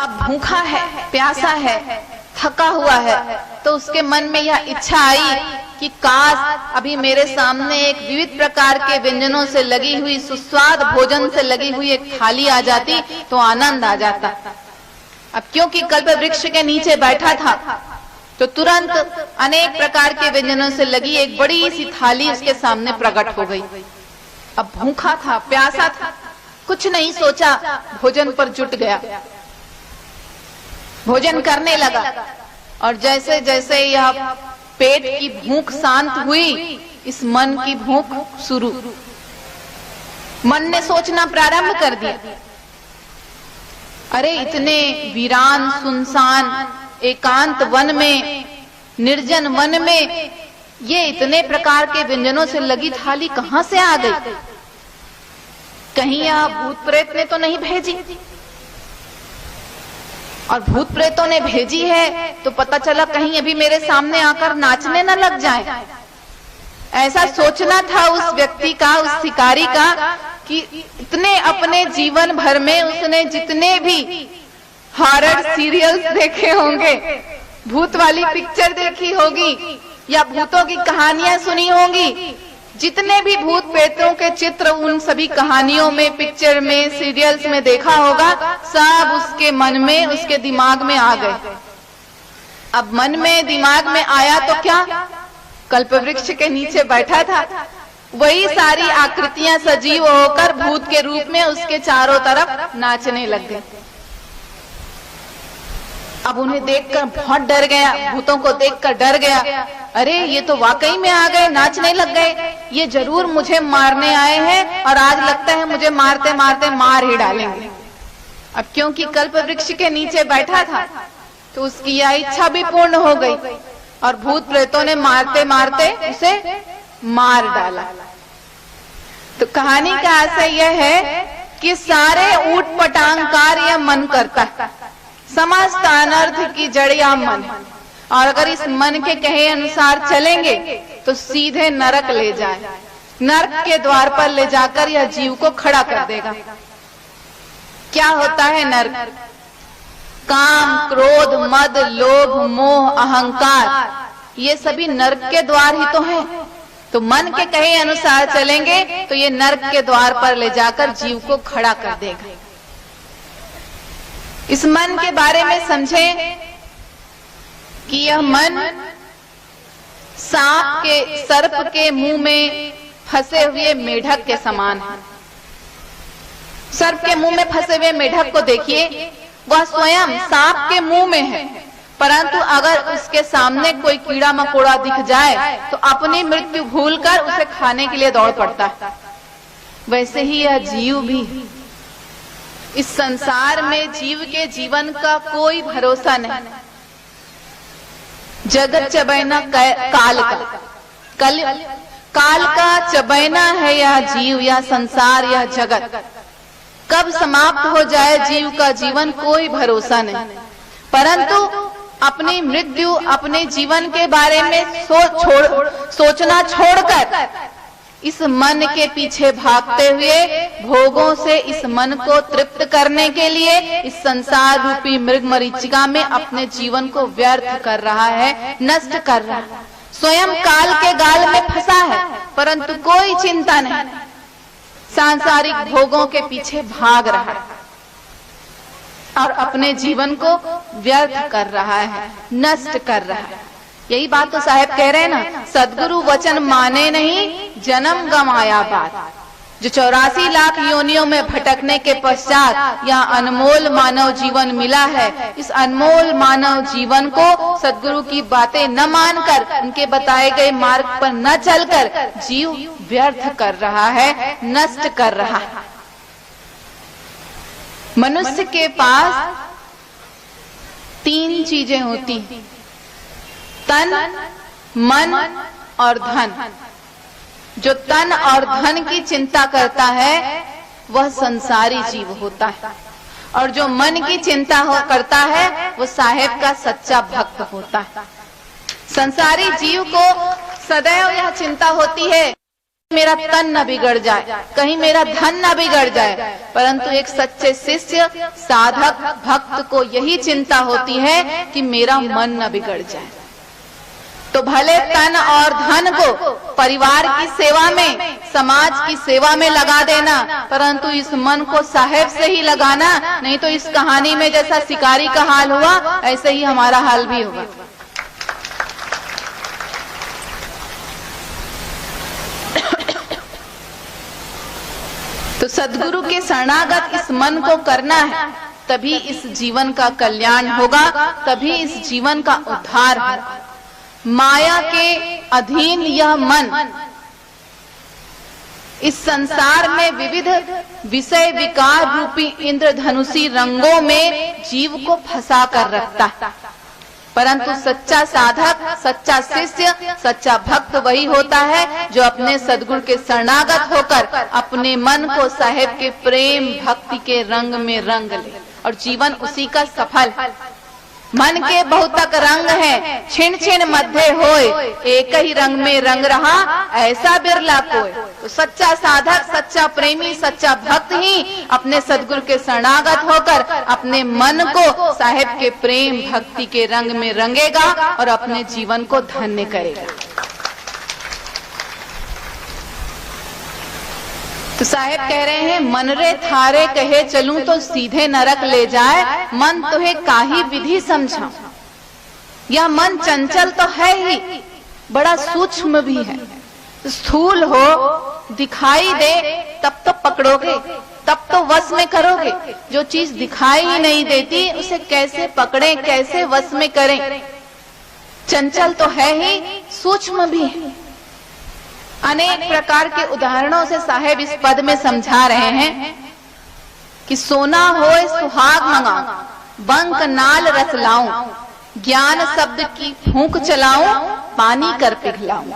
अब भूखा है, प्यासा है, थका हुआ है, तो उसके मन में यह इच्छा आई कि काश अभी मेरे सामने एक विविध प्रकार के व्यंजनों से लगी हुई, सुस्वाद भोजन से लगी हुई एक थाली आ जाती तो आनंद आ जाता। अब क्योंकि कल्प वृक्ष के नीचे बैठा था तो तुरंत अनेक प्रकार के व्यंजनों से लगी एक बड़ी सी थाली उसके सामने प्रकट हो गई। अब भूखा था, प्यासा था, कुछ नहीं सोचा, भोजन पर जुट गया, भोजन करने लगा। और जैसे जैसे यह पेट की भूख शांत हुई, इस मन की भूख शुरू। मन ने सोचना प्रारंभ कर दिया, अरे इतने वीरान सुनसान एकांत वन में, निर्जन वन में ये इतने प्रकार के व्यंजनों से लगी थाली कहां से आ गई? कहीं यह भूत प्रेत ने तो नहीं भेजी? और भूत प्रेतों ने भेजी है तो पता चला कहीं अभी मेरे सामने आकर नाचने न लग जाए। ऐसा सोचना था उस व्यक्ति का, उस शिकारी का, कि इतने अपने जीवन भर में उसने जितने भी हॉरर सीरियल्स देखे होंगे, भूत वाली पिक्चर देखी होगी या भूतों की कहानियां सुनी होंगी, जितने भी भूत प्रेतों के चित्र उन सभी कहानियों में, पिक्चर में, सीरियल्स में देखा होगा, सब उसके मन में, उसके दिमाग में आ गए। अब मन में दिमाग में आया तो क्या, कल्पवृक्ष के नीचे बैठा था, वही सारी आकृतियां सजीव होकर भूत के रूप में उसके चारों तरफ नाचने लग गए। अब उन्हें देखकर बहुत डर गया, भूतों को देखकर डर गया, अरे ये तो वाकई में आ गए, नाचने लग गए, ये जरूर मुझे मारने आए हैं और आज लगता है मुझे मारते मारते मार ही डालेंगे। अब क्योंकि कल्प वृक्ष के नीचे बैठा था तो उसकी यह इच्छा भी पूर्ण हो गई और भूत प्रेतों ने मारते मारते उसे मार डाला। तो कहानी का आशय यह है कि सारे ऊट पटांग कार्य मन करता है, समस्त अनर्थ की जड़ या मन है, और अगर इस मन के कहे अनुसार चलेंगे तो सीधे नरक ले जाए, नरक के द्वार पर ले जाकर यह जीव को खड़ा कर देगा। क्या होता है नरक? काम, क्रोध, मद, लोभ, मोह, अहंकार, ये सभी नरक के द्वार ही तो हैं। तो मन के कहे अनुसार चलेंगे तो ये नरक के द्वार पर ले जाकर जीव को खड़ा कर देगा। इस मन के बारे में समझें कि यह मन सांप के, सर्प के मुंह में फंसे हुए मेढक के समान है। सर्प के मुंह में फंसे हुए मेढक को देखिए, वह स्वयं सांप के मुंह में है, परंतु अगर उसके सामने कोई कीड़ा मकोड़ा दिख जाए तो अपनी मृत्यु भूलकर उसे खाने के लिए दौड़ पड़ता है। वैसे ही यह जीव भी, इस संसार में जीव के जीवन का कोई भरोसा नहीं। जगत चबैना काल का, काल का चबैना है यह जीव, यह संसार, यह जगत। कब समाप्त हो जाए जीव का जीवन कोई भरोसा नहीं। परंतु अपनी मृत्यु, अपने जीवन के बारे में सोचना छोड़कर इस मन के पीछे भागते हुए, भोगों से इस मन को तृप्त करने के लिए इस संसार रूपी मृग मरीचिका में अपने जीवन को व्यर्थ कर रहा है, नष्ट कर रहा है। स्वयं काल के गाल में फंसा है, परंतु कोई चिंता नहीं, सांसारिक भोगों के पीछे भाग रहा है और अपने जीवन को व्यर्थ कर रहा है, नष्ट कर रहा है। यही बात तो साहब कह रहे हैं ना, सदगुरु वचन माने नहीं, जन्म गंवाया बात। जो 84 लाख योनियों में भटकने के पश्चात यह अनमोल मानव जीवन मिला है, इस अनमोल मानव जीवन को सद्गुरु की बातें न मानकर, उनके बताए गए मार्ग पर न चलकर जीव व्यर्थ कर रहा है, नष्ट कर रहा है। मनुष्य के पास 3 चीजें होती, तन, मन और धन। जो तन और धन की चिंता करता है वह संसारी जीव होता है, और जो मन की चिंता करता है वो साहेब का सच्चा भक्त होता है। संसारी जीव को सदैव यह चिंता होती है मेरा तन न बिगड़ जाए, कहीं मेरा धन न बिगड़ जाए, परंतु एक सच्चे शिष्य, साधक, भक्त को यही चिंता होती है कि मेरा मन न बिगड़ जाए। तो भले तन और धन को परिवार की सेवा में, समाज की सेवा में लगा देना, परंतु इस मन को साहेब से ही लगाना, नहीं तो इस कहानी में जैसा शिकारी का हाल हुआ ऐसे ही हमारा हाल भी होगा। तो सद्गुरु के शरणागत इस मन को करना है, तभी इस जीवन का कल्याण होगा, तभी इस जीवन का उद्धार होगा। माया के अधीन यह मन इस संसार में विविध विषय विकार रूपी इंद्रधनुषी रंगों में जीव को फंसा कर रखता है, परंतु सच्चा साधक, सच्चा शिष्य, सच्चा भक्त वही होता है जो अपने सद्गुरु के शरणागत होकर अपने मन को साहेब के प्रेम भक्ति के रंग में रंग ले, और जीवन उसी का सफल। मन के बहुतक रंग है, छिन छिन मध्य होए, एक ही रंग में रंग रहा ऐसा बिरला कोई। तो सच्चा साधक, सच्चा प्रेमी, सच्चा भक्त ही अपने सद्गुरु के शरणागत होकर अपने मन को साहेब के प्रेम भक्ति के रंग में रंगेगा और अपने जीवन को धन्य करेगा। तो साहेब कह रहे हैं, मन रे थारे कहे चलूं तो सीधे नरक ले जाए, मन तुहे काही विधि समझाऊं। यह मन चंचल तो है ही, बड़ा सूक्ष्म भी है। स्थूल हो, दिखाई दे तब तो पकड़ोगे, तब तो वश में करोगे। जो चीज दिखाई ही नहीं देती उसे कैसे पकड़ें, कैसे वश में करें। चंचल तो है ही, सूक्ष्म भी है। अनेक प्रकार के उदाहरणों से साहेब इस पद में समझा रहे हैं कि सोना होए सुहाग मंगाऊं, बंक नाल रस लाऊं, ज्ञान शब्द की फूंक चलाऊं, पानी कर पिघलाऊं।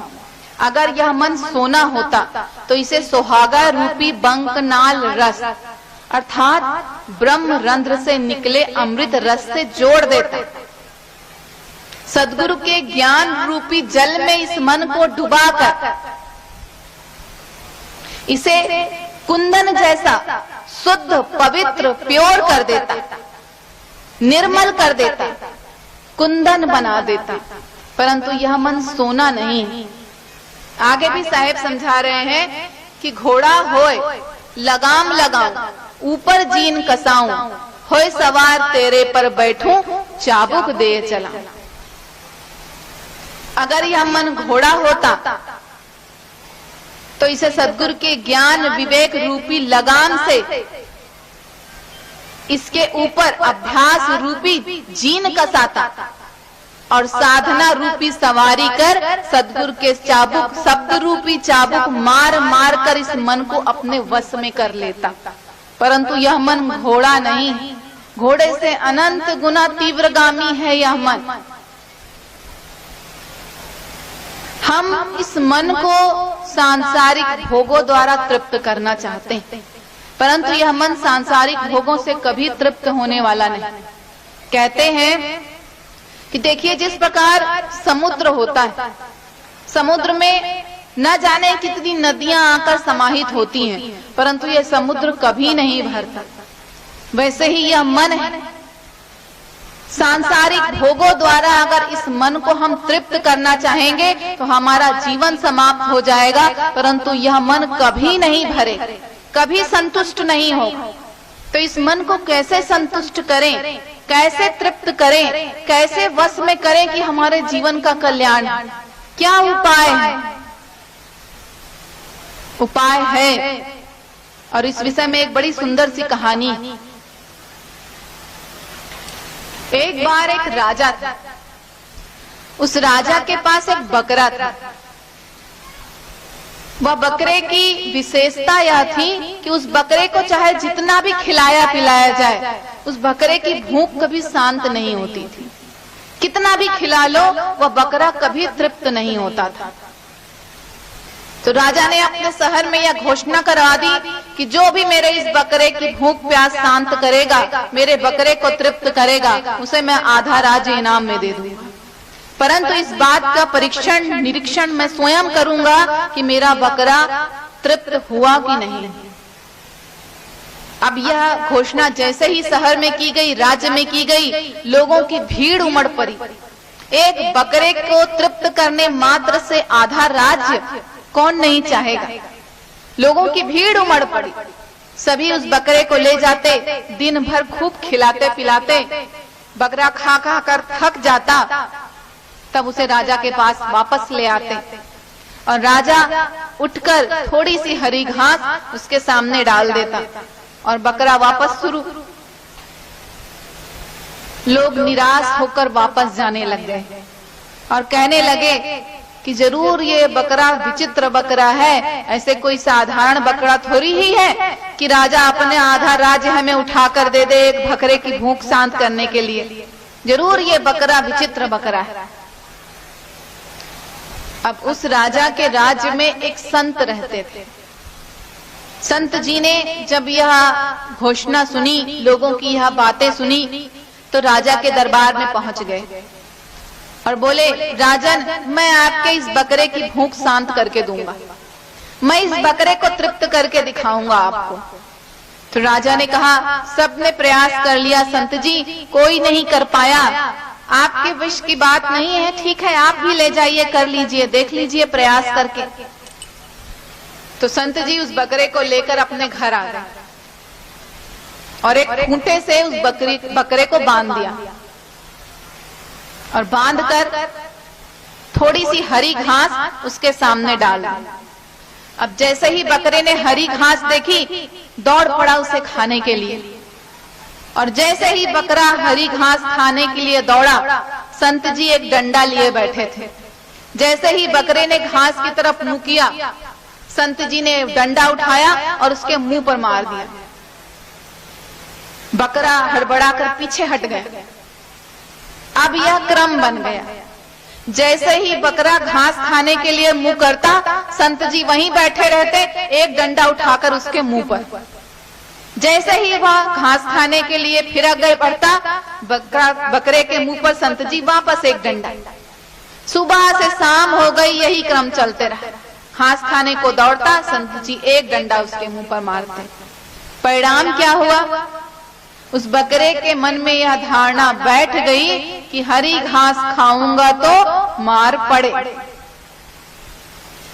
अगर यह मन सोना होता तो इसे सुहागा रूपी बंक नाल रस अर्थात ब्रह्म रंध्र से निकले अमृत रस से जोड़ देता। सद्गुरु के ज्ञान रूपी जल में इस मन को डुबाकर इसे कुंदन जैसा शुद्ध, पवित्र, प्योर कर देता, निर्मल कर देता, कुंदन बना देता। परंतु यह मन सोना नहीं। आगे भी साहेब समझा रहे हैं कि घोड़ा होए लगाम लगाऊं, ऊपर जीन कसाऊं, होए सवार तेरे पर बैठूं, चाबुक दे चला। अगर यह मन घोड़ा होता तो इसे सद्गुरु के ज्ञान विवेक रूपी लगाम से इसके ऊपर अभ्यास रूपी जीन कसाता और साधना रूपी सवारी कर सद्गुरु के चाबुक, शब्द रूपी चाबुक मार मार कर इस मन को अपने वश में कर लेता। परंतु यह मन घोड़ा नहीं, घोड़े से अनंत गुना तीव्रगामी है यह मन। हम इस मन को सांसारिक भोगों द्वारा तृप्त करना चाहते हैं, परंतु यह मन सांसारिक भोगों से कभी तृप्त होने वाला नहीं। कहते हैं कि देखिए, जिस प्रकार समुद्र होता है, समुद्र में न जाने कितनी नदियां आकर समाहित होती हैं, परंतु यह समुद्र कभी नहीं भरता। वैसे ही यह मन है। सांसारिक भोगों द्वारा अगर इस मन को हम तृप्त करना चाहेंगे तो हमारा जीवन समाप्त हो जाएगा, परंतु यह मन कभी नहीं भरे, कभी संतुष्ट नहीं होगा। तो इस मन को कैसे संतुष्ट करें, कैसे तृप्त करें, कैसे वश में करें कि हमारे जीवन का कल्याण? क्या उपाय है? उपाय है और इस विषय में एक बड़ी सुंदर सी कहानी। एक बार एक राजा था। उस राजा के पास एक बकरा था। वह बकरे की विशेषता यह थी कि उस बकरे को चाहे जितना भी खिलाया पिलाया जाए, उस बकरे की भूख कभी शांत नहीं होती थी। कितना भी खिला लो, वह बकरा कभी तृप्त नहीं होता था। तो राजा ने अपने शहर में यह घोषणा करा दी कि जो भी मेरे इस बकरे की भूख प्यास शांत करेगा, मेरे बकरे को तृप्त करेगा, उसे मैं आधा राज्य इनाम में दे दूंगा। परंतु इस बात का परीक्षण निरीक्षण मैं स्वयं करूंगा कि मेरा बकरा तृप्त हुआ कि नहीं। अब यह घोषणा जैसे ही शहर में की गई, राज्य में की गई, लोगों की भीड़ उमड़ पड़ी। एक बकरे को तृप्त करने मात्र से आधा राज्य कौन नहीं चाहेगा। लोगों की भीड़ उमड़ पड़ी। सभी उस बकरे को ले जाते, दिन भर खूब खिलाते पिलाते, बकरा खा खा कर थक जाता, तब उसे राजा के पास वापस ले आते और राजा उठकर थोड़ी सी हरी घास उसके सामने डाल देता और बकरा वापस शुरू। लोग निराश होकर वापस जाने लग गए और कहने लगे कि जरूर ये बकरा विचित्र बकरा है, ऐसे कोई साधारण बकरा थोड़ी ही है कि राजा अपने आधा राज्य हमें उठाकर दे दे एक बकरे की भूख शांत करने के लिए। जरूर ये बकरा विचित्र बकरा है। अब उस राजा के राज्य में एक संत रहते थे। संत जी ने जब यह घोषणा सुनी, लोगों की यह बातें सुनी, तो राजा के दरबार में पहुंच गए और बोले, राजन, मैं आपके इस बकरे की भूख शांत करके दूंगा, मैं इस बकरे को तृप्त करके दिखाऊंगा आपको। तो राजा ने कहा, सबने प्रयास कर लिया संत जी, कोई नहीं कर पाया। आपके विश की बात नहीं है, ठीक है, आप भी ले जाइए, कर लीजिए, देख लीजिए प्रयास करके। तो संत जी उस बकरे को लेकर अपने घर आ गए और एक खूंटे से उस बकरे को बांध दिया और बांधकर थोड़ी सी हरी घास उसके सामने डाल दी। अब जैसे ही बकरे ने हरी घास देखी, दौड़ पड़ा उसे खाने के लिए। और जैसे ही बकरा हरी घास खाने के लिए दौड़ा, संत जी एक डंडा लिए बैठे थे। जैसे ही बकरे ने घास की तरफ मुंह किया, संत जी ने डंडा उठाया और उसके मुंह पर मार दिया। बकरा हड़बड़ाकर पीछे हट गया। अब यह क्रम बन गया। जैसे ही बकरा घास खाने के लिए मुंह करता, संत जी वहीं बैठे रहते, एक डंडा उठाकर उसके मुंह पर। जैसे ही वह घास खाने के लिए फिर आगे बढ़ता, बकरे के मुंह पर संत जी वापस एक डंडा। सुबह से शाम हो गई, यही क्रम चलते रहा। घास खाने को दौड़ता, संत जी एक डंडा उसके मुंह पर मारते। परिणाम क्या हुआ? उस बकरे के मन में यह धारणा बैठ गई कि हरी घास खाऊंगा तो मार पड़े।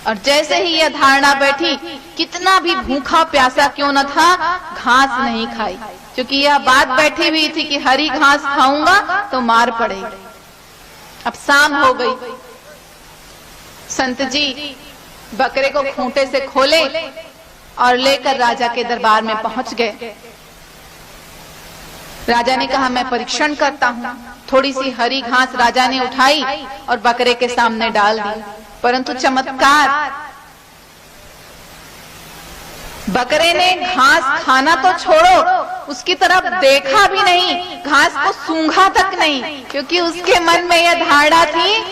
और जैसे ही यह धारणा बैठी, कितना भी भूखा प्यासा क्यों न था, घास नहीं खाई, क्योंकि यह बात बैठी हुई थी कि हरी घास खाऊंगा तो मार पड़ेगी। अब शाम हो गई। संत जी बकरे को खूंटे से खोले और लेकर राजा के दरबार में पहुंच गए। राजा ने कहा, मैं परीक्षण करता हूँ। थोड़ी सी हरी घास राजा ने उठाई और बकरे के सामने डाल दी, परंतु चमत्कार, बकरे ने घास खाना तो छोड़ो, उसकी तरफ देखा भी नहीं, घास को सूंघा तक नहीं, क्योंकि उसके मन में यह धारणा थी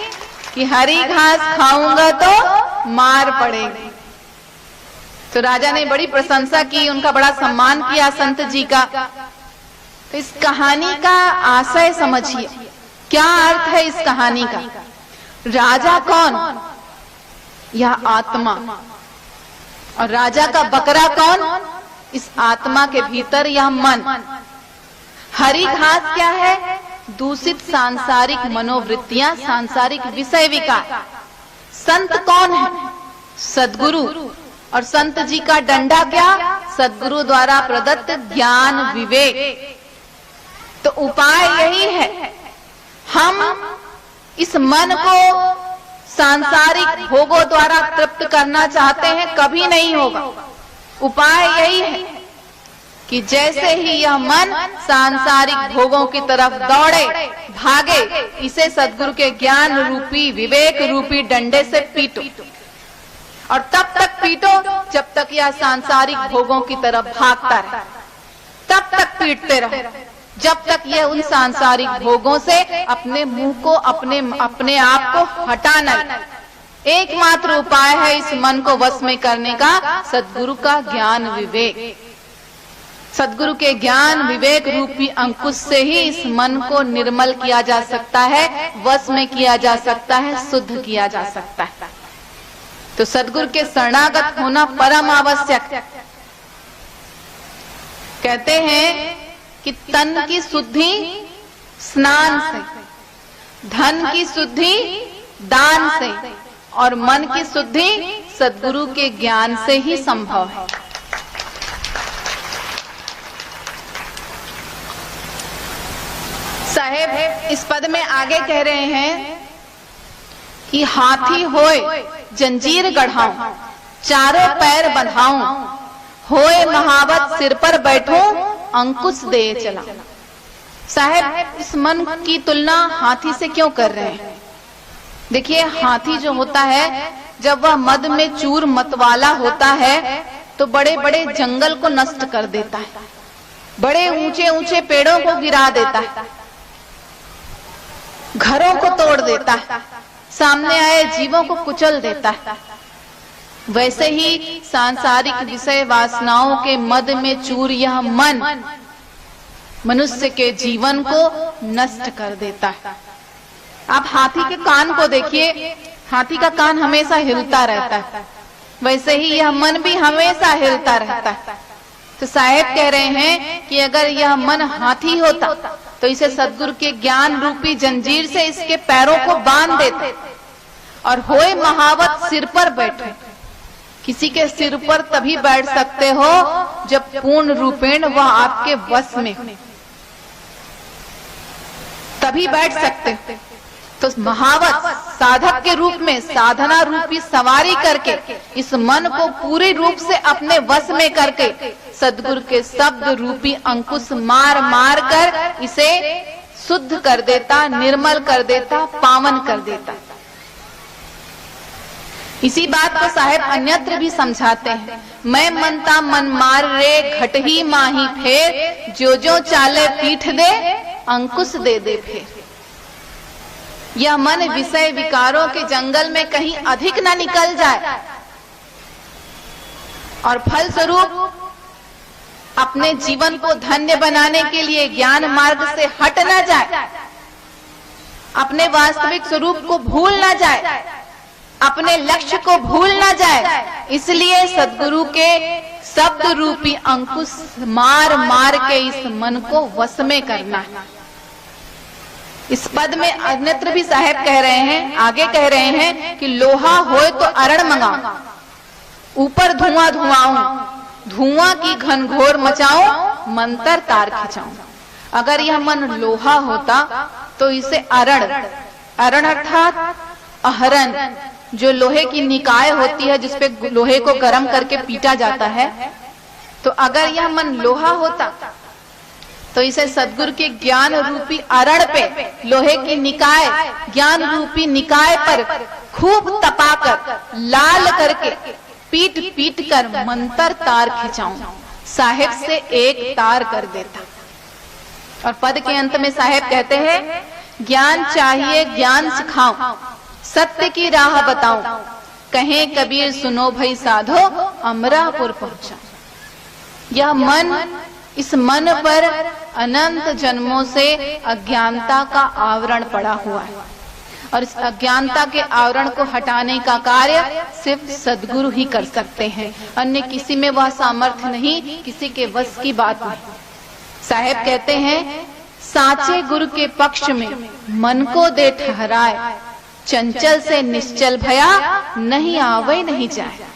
कि हरी घास खाऊंगा तो मार पड़ेगी। तो राजा ने बड़ी प्रशंसा की, उनका बड़ा सम्मान किया संत जी का। तो इस कहानी का आशय समझिए, क्या अर्थ है इस कहानी का? राजा कौन? यह आत्मा। और राजा का बकरा कौन? इस आत्मा के भीतर यह मन। हरी घास क्या है? दूषित सांसारिक मनोवृत्तियां, सांसारिक विषय विकार। संत कौन है? सद्गुरु। और संत जी का डंडा क्या? सद्गुरु द्वारा प्रदत्त ज्ञान विवेक। तो उपाय यही है, हम इस मन को सांसारिक भोगों द्वारा तृप्त करना चाहते हैं, कभी नहीं होगा। उपाय यही है कि जैसे ही यह मन सांसारिक भोगों की तरफ दौड़े, भागे, इसे सद्गुरु के ज्ञान रूपी, विवेक रूपी डंडे से पीटो। और तब तक पीटो जब तक यह सांसारिक भोगों की तरफ भागता रहे, तब तक पीटते रहो जब तक यह उन सांसारिक भोगों से अपने मुंह को, अपने आप को हटा न ले। एकमात्र उपाय है इस मन को वश में करने का सद्गुरु का ज्ञान विवेक। सद्गुरु के ज्ञान विवेक रूपी अंकुश से ही इस मन को निर्मल किया जा सकता है, वश में किया जा सकता है, शुद्ध किया जा सकता है। तो सद्गुरु के शरणागत होना परम आवश्यक। कहते हैं कि तन की शुद्धि स्नान से, धन की शुद्धि दान से और मन की शुद्धि सद्गुरु के ज्ञान से ही संभव है। साहेब इस पद में आगे कह रहे हैं कि हाथी होए जंजीर गढ़ाऊं, चारों पैर बंधाऊं, होए महावत सिर पर बैठूं, अंकुश दे चला। साहेब इस मन की तुलना हाथी से क्यों कर रहे हैं? देखिए हाथी जो होता है जब वह मद में चूर मतवाला होता है तो बड़े बड़े जंगल को नष्ट कर देता है, बड़े ऊंचे ऊंचे पेड़ों को गिरा देता है, घरों को तोड़ देता है, सामने आए जीवों को कुचल देता है। वैसे ही सांसारिक विषय वासनाओं के मद में चूर यह मन मनुष्य के जीवन को नष्ट कर देता है। आप हाथी के कान को देखिए, हाथी का कान हमेशा हिलता रहता है, वैसे ही यह मन भी हमेशा हिलता रहता है। तो साहेब कह रहे हैं कि अगर यह मन हाथी होता तो इसे सद्गुरु के ज्ञान रूपी जंजीर से इसके पैरों को बांध देते और होए महावत सिर पर बैठे। किसी के सिर पर तभी बैठ सकते हो जब पूर्ण रूपेण वह आपके वश में हो, तभी बैठ सकते हो। तो महावत साधक के रूप में साधना रूपी सवारी करके इस मन को पूरी रूप से अपने वश में करके सद्गुरु के शब्द रूपी अंकुश मार मार कर इसे शुद्ध कर देता, निर्मल कर देता, पावन कर देता। इसी बात को साहेब अन्यत्र भी समझाते हैं। मैं मनता मन मार रे घट ही माही फेर, जो जो चाले पीठ दे अंकुश दे दे फेर। यह मन विषय विकारों के जंगल में कहीं अधिक न निकल जाए और फल स्वरूप अपने जीवन को धन्य बनाने के लिए ज्ञान मार्ग से हट न जाए, अपने वास्तविक स्वरूप को भूल न जाए, अपने लक्ष्य को भूल न जाए। इसलिए सद्गुरु के शब्द रूपी अंकुश मार मार के इस मन को वश में करना है। इस पद में अन्यत्र भी साहेब कह रहे हैं, आगे कह रहे हैं कि लोहा होए तो अरण मंगाऊं, ऊपर धुआं धुआऊं, धुआं की घनघोर मचाऊं, मंतर तार खिंचाऊं। अगर यह मन लोहा होता तो इसे अरण, अरण अर्थात अहरन, जो लोहे की निकाय होती है जिसपे लोहे को गर्म करके पीटा जाता है, तो अगर यह मन लोहा होता तो इसे सद्गुरु के ज्ञान रूपी अरण पे, लोहे की निकाय, ज्ञान रूपी निकाय पर खूब तपाकर, लाल करके, पीट पीट कर मंतर तार खिंचाऊं, साहेब से एक तार कर देता। और पद के अंत में साहेब कहते हैं, ज्ञान चाहिए ज्ञान सिखाऊं, सत्य की राह बताऊं, कहे कबीर सुनो भई साधो, अमरापुर पहुंचा। यह मन, इस मन पर अनंत जन्मों से अज्ञानता का आवरण पड़ा हुआ है और इस अज्ञानता के आवरण को हटाने का कार्य सिर्फ सद्गुरु ही कर सकते हैं, अन्य किसी में वह सामर्थ्य नहीं, किसी के वश की बात नहीं। साहेब कहते हैं, साचे गुरु के पक्ष में मन को दे ठहराए, चंचल से निश्चल भया, नहीं आवे नहीं जाए।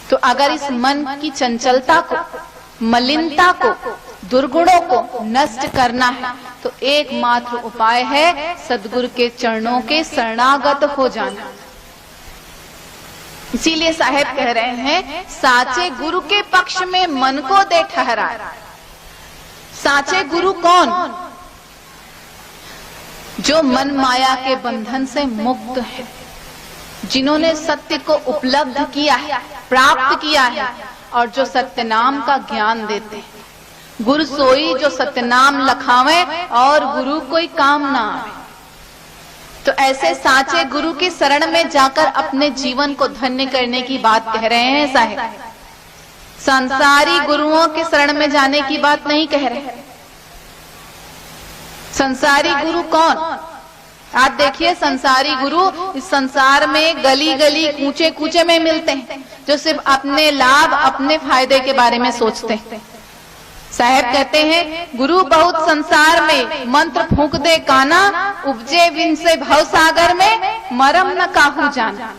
तो अगर इस मन की चंचलता को, मलिनता को, दुर्गुणों को नष्ट करना है तो एकमात्र उपाय है सद्गुरु के चरणों के शरणागत हो जाना। इसीलिए साहेब कह रहे हैं, साचे गुरु के पक्ष में मन को दे ठहरा। साचे गुरु कौन? जो मन माया के बंधन से मुक्त है, जिन्होंने सत्य को उपलब्ध किया है, प्राप्त किया है, और जो सत्य नाम का ज्ञान देते हैं। गुरु सोई जो सत्य नाम लखावे और गुरु कोई काम ना आवे। तो ऐसे साचे गुरु की शरण में जाकर अपने जीवन को धन्य करने की बात कह रहे हैं साहेब। संसारी गुरुओं की शरण में जाने की बात नहीं कह रहे। संसारी गुरु कौन? आज देखिए, संसारी गुरु इस संसार में गली गली कूचे कूचे में मिलते हैं, जो सिर्फ अपने लाभ अपने फायदे के बारे में सोचते हैं। साहेब कहते हैं, गुरु बहुत संसार में मंत्र फूंक दे काना, उपजे विन से भव सागर में मरम न काहू जाना।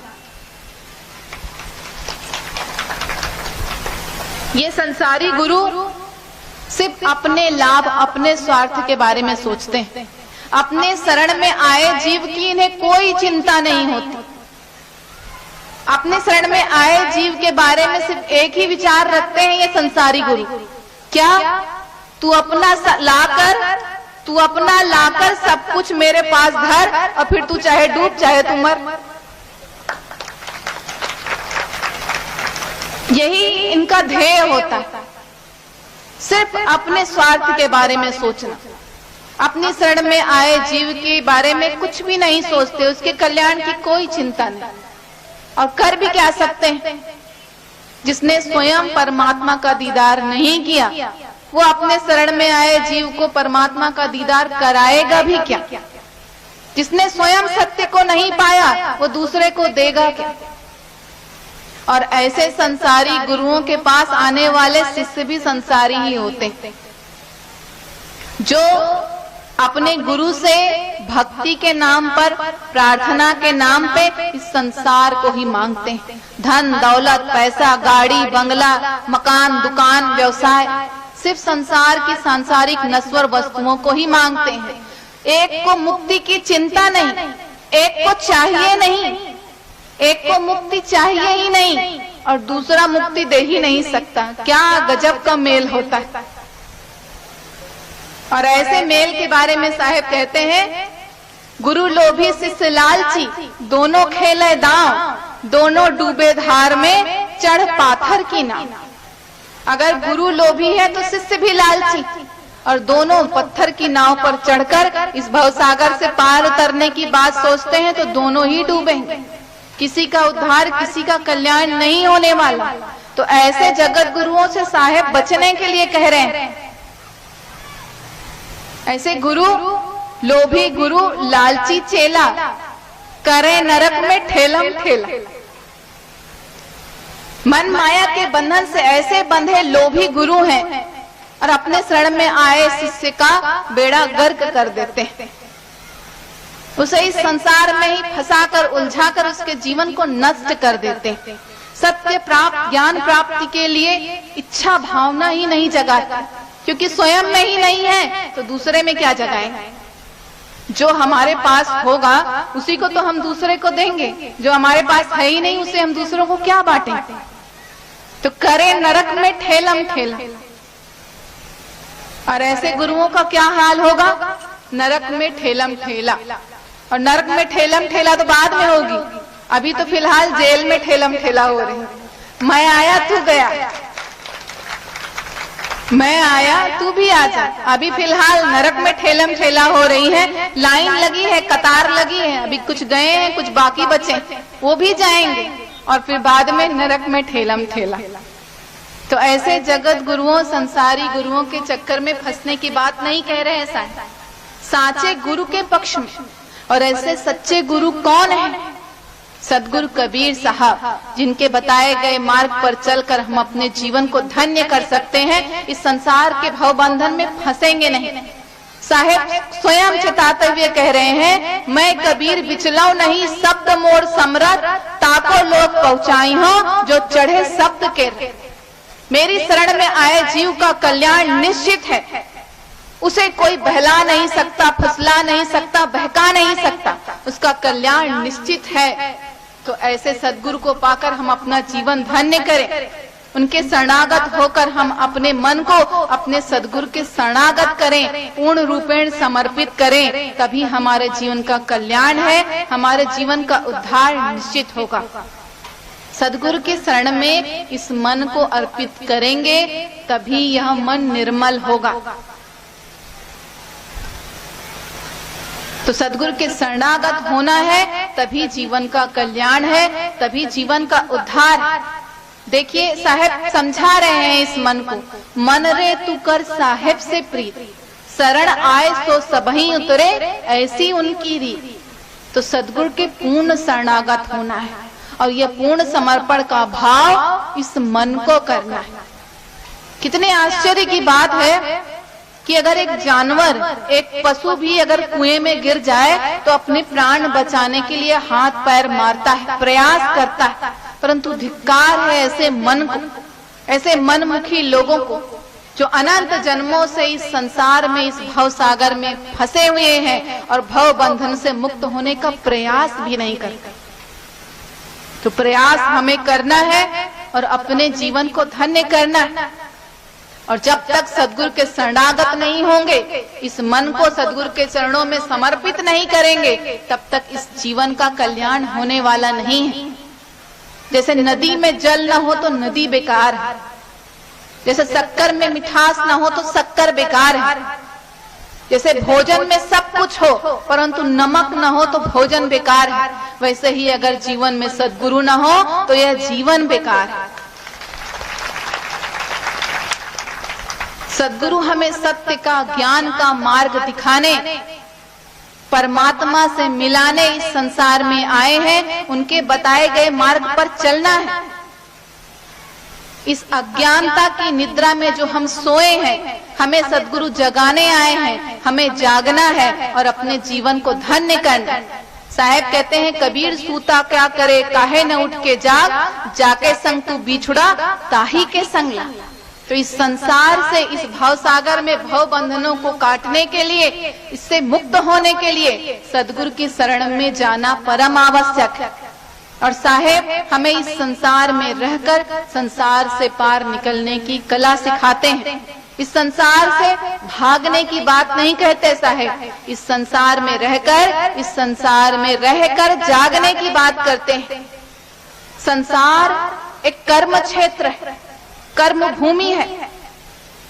ये संसारी गुरु सिर्फ अपने लाभ अपने स्वार्थ के बारे में सोचते हैं। अपने शरण में आए जीव की इन्हें कोई चिंता नहीं होती। अपने शरण में आए जीव के बारे में सिर्फ एक ही विचार रखते हैं ये संसारी गुरु, क्या? तू अपना लाकर सब कुछ मेरे पास धर, और फिर तू चाहे डूब चाहे तू मर। यही इनका ध्येय होता है, सिर्फ अपने स्वार्थ के बारे में सोचना। अपनी शरण में आए जीव के बारे में कुछ भी नहीं सोचते, उसके कल्याण की कोई चिंता नहीं। और कर भी क्या सकते हैं? जिसने स्वयं परमात्मा का दीदार नहीं किया, वो अपने शरण में आए जीव को परमात्मा का दीदार कराएगा भी क्या? जिसने स्वयं सत्य को नहीं पाया, वो दूसरे को देगा क्या? और ऐसे संसारी गुरुओं के पास आने वाले शिष्य भी संसारी ही होते, जो अपने गुरु से भक्ति के नाम पर, प्रार्थना के नाम पे इस संसार को ही मांगते हैं। धन दौलत, पैसा, गाड़ी, बंगला, मकान, दुकान, व्यवसाय, सिर्फ संसार की सांसारिक नश्वर वस्तुओं को ही मांगते हैं। एक को मुक्ति की चिंता नहीं, एक को चाहिए नहीं, एक को मुक्ति चाहिए ही नहीं और दूसरा मुक्ति दे ही नहीं सकता। क्या गजब का मेल होता है। और ऐसे मेल के बारे में साहेब कहते हैं, गुरु लोभी शिष्य लालची, दोनों खेले दांव, दोनों डूबे धार में चढ़ पाथर की नाव। अगर गुरु लोभी है तो शिष्य भी लालची, और दोनों पत्थर की नाव पर चढ़कर इस भवसागर से पार उतरने की बात सोचते हैं तो दोनों ही डूबेंगे। किसी का उद्धार, किसी का कल्याण नहीं होने वाला। तो ऐसे जगत गुरुओं से साहेब बचने के लिए कह रहे हैं। ऐसे गुरु, लोभी गुरु, लालची चेला, करे नरक में ठेलम ठेला। मन माया के बंधन से ऐसे बंधे लोभी गुरु हैं और अपने शरण में आए शिष्य का बेड़ा गर्क कर देते हैं। उसे इस संसार में ही फंसाकर, उलझाकर उसके जीवन को नष्ट कर देते हैं। सत्य प्राप्त, ज्ञान प्राप्ति के लिए इच्छा भावना ही नहीं जगाते, क्योंकि स्वयं में ही नहीं है तो दूसरे में क्या जगाएं। जो हमारे पास होगा उसी को तो हम दूसरे को देंगे, जो हमारे पास है ही नहीं उसे हम दूसरों को क्या बांटें। तो करे नरक में ठेलम ठेला। और ऐसे गुरुओं का क्या हाल होगा? नरक में ठेलम ठेला। और नरक में ठेलम ठेला तो बाद में होगी, अभी तो फिलहाल जेल में ठेलम ठेला हो रही। मैं आया तू गया, मैं आया तू भी आ जा। अभी फिलहाल नरक में ठेलम ठेला हो रही है, लाइन लगी है, कतार लगी है। अभी कुछ गए हैं, कुछ बाकी बचे, वो भी जाएंगे और फिर बाद में नरक में ठेलम ठेला। तो ऐसे जगत गुरुओं, संसारी गुरुओं के चक्कर में फंसने की बात नहीं कह रहे हैं साचे गुरु के पक्ष में। और ऐसे सच्चे गुरु कौन है? सदगुरु कबीर साहब, जिनके बताए गए मार्ग पर चलकर हम अपने जीवन को धन्य कर सकते हैं, इस संसार के भव बंधन में फंसेंगे नहीं। साहेब स्वयं चेताते हुए कह रहे हैं, मैं कबीर बिचलाऊ नहीं, शब्द मोर समरथ, ताको लोग पहुंचाई हो जो चढ़े शब्द के। मेरी शरण में आए जीव का कल्याण निश्चित है, उसे कोई बहला नहीं सकता, फुसला नहीं सकता, बहका नहीं सकता, उसका कल्याण निश्चित है। तो ऐसे सद्गुरु को पाकर हम अपना जीवन धन्य करें, उनके शरणागत होकर हम अपने मन को अपने सद्गुरु के शरणागत करें, पूर्ण रूपेण समर्पित करें, तभी हमारे जीवन का कल्याण है, हमारे जीवन का उद्धार निश्चित होगा। सद्गुरु के शरण में इस मन को अर्पित करेंगे तभी यह मन निर्मल होगा। तो सद्गुरु के शरणागत होना है, तभी जीवन का कल्याण है, तभी जीवन का उद्धार है। देखिए साहेब समझा रहे हैं इस मन को, मन रे तू कर साहेब से प्रीत, शरण आए तो सबही उतरे ऐसी उनकी रीत। तो सद्गुरु के पूर्ण शरणागत होना है और यह पूर्ण समर्पण का भाव इस मन को करना है। कितने आश्चर्य की बात है कि अगर एक जानवर, एक पशु भी अगर कुएं में गिर जाए तो अपने प्राण बचाने के लिए हाथ पैर मारता है, प्रयास करता है, परंतु धिक्कार है ऐसे मन को, ऐसे मनमुखी लोगों को जो अनंत जन्मों से इस संसार में, इस भव सागर में फंसे हुए हैं और भव बंधन से मुक्त होने का प्रयास भी नहीं करते। तो प्रयास हमें करना है और अपने जीवन को धन्य करना है। और जब तक सद्गुरु के शरणागत नहीं होंगे, इस मन को सद्गुरु के चरणों में समर्पित नहीं करेंगे, तब तक इस जीवन का कल्याण होने वाला नहीं है। जैसे नदी में जल न हो तो नदी बेकार है, जैसे शक्कर में मिठास न हो तो शक्कर बेकार है, जैसे भोजन में सब कुछ हो परंतु नमक न हो तो भोजन बेकार है, वैसे ही अगर जीवन में सद्गुरु न हो तो यह जीवन बेकार है। सद्गुरु हमें सत्य का, ज्ञान का मार्ग दिखाने, परमात्मा से मिलाने इस संसार में आए हैं, उनके बताए गए मार्ग पर चलना है। इस अज्ञानता की निद्रा में जो हम सोए हैं, हमें सद्गुरु जगाने आए हैं, हमें जागना है और अपने जीवन को धन्य करना है। साहेब कहते हैं कबीर सूता क्या करे, काहे न उठ के जाग, जाके संग तू बिछुड़ा ताही के संग ला। तो इस संसार से, इस भव सागर में भव बंधनों को काटने के लिए, इससे मुक्त होने के लिए सद्गुरु की शरण में जाना परम आवश्यक है। और साहेब हमें इस संसार में रहकर संसार से पार निकलने की कला सिखाते हैं। इस संसार से भागने की बात नहीं कहते साहेब, इस संसार में रहकर, इस संसार में रहकर जागने की बात करते हैं। संसार एक कर्म क्षेत्र है, कर्म भूमि है।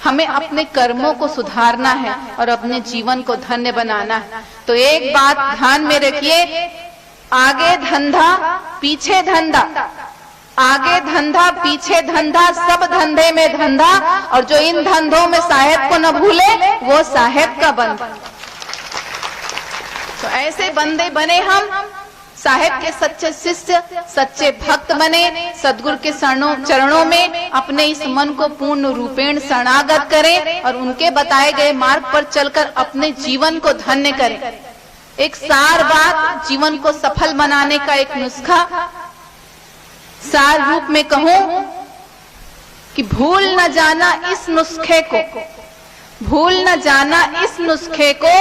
हमें अपने कर्मों को सुधारना है और अपने जीवन को धन्य बनाना है। तो एक बात ध्यान में रखिए, आगे धंधा पीछे धंधा, आगे धंधा पीछे धंधा, सब धंधे में धंधा, और जो इन धंधों में साहेब को न भूले वो साहेब का बंदा। तो ऐसे बंदे बने हम, साहेब के सच्चे शिष्य, सच्चे भक्त बने, सद्गुरु के चरणों में अपने इस मन को पूर्ण रूपेण शरणागत करें और उनके बताए गए मार्ग पर चलकर अपने जीवन को धन्य करें। एक सार बात, जीवन को सफल बनाने का एक नुस्खा सार रूप में कहूं कि भूल न जाना इस नुस्खे को, भूल न जाना इस नुस्खे को,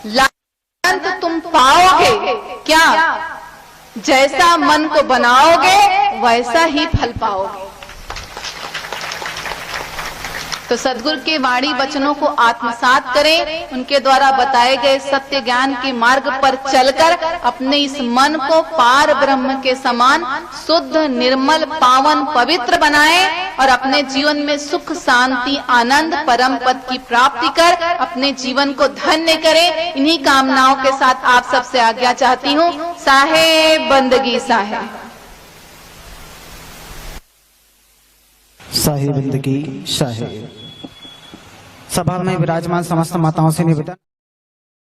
लाजंत तुम पाओगे क्या, जैसा मन को बनाओगे वैसा ही फल पाओगे। तो सद्गुरु के वाणी वचनों को आत्मसात करें, उनके द्वारा बताए गए सत्य ज्ञान के मार्ग पर चलकर अपने इस मन को पार ब्रह्म के समान शुद्ध, निर्मल, पावन, पवित्र बनाएं और अपने जीवन में सुख, शांति, आनंद, परम पद की प्राप्ति कर अपने जीवन को धन्य करें। इन्हीं कामनाओं के साथ आप सबसे आज्ञा चाहती हूँ। साहेब बंदगी साहेब। साहेब बंदगी साहेब। सभा में विराजमान समस्त माताओं से निवेदन।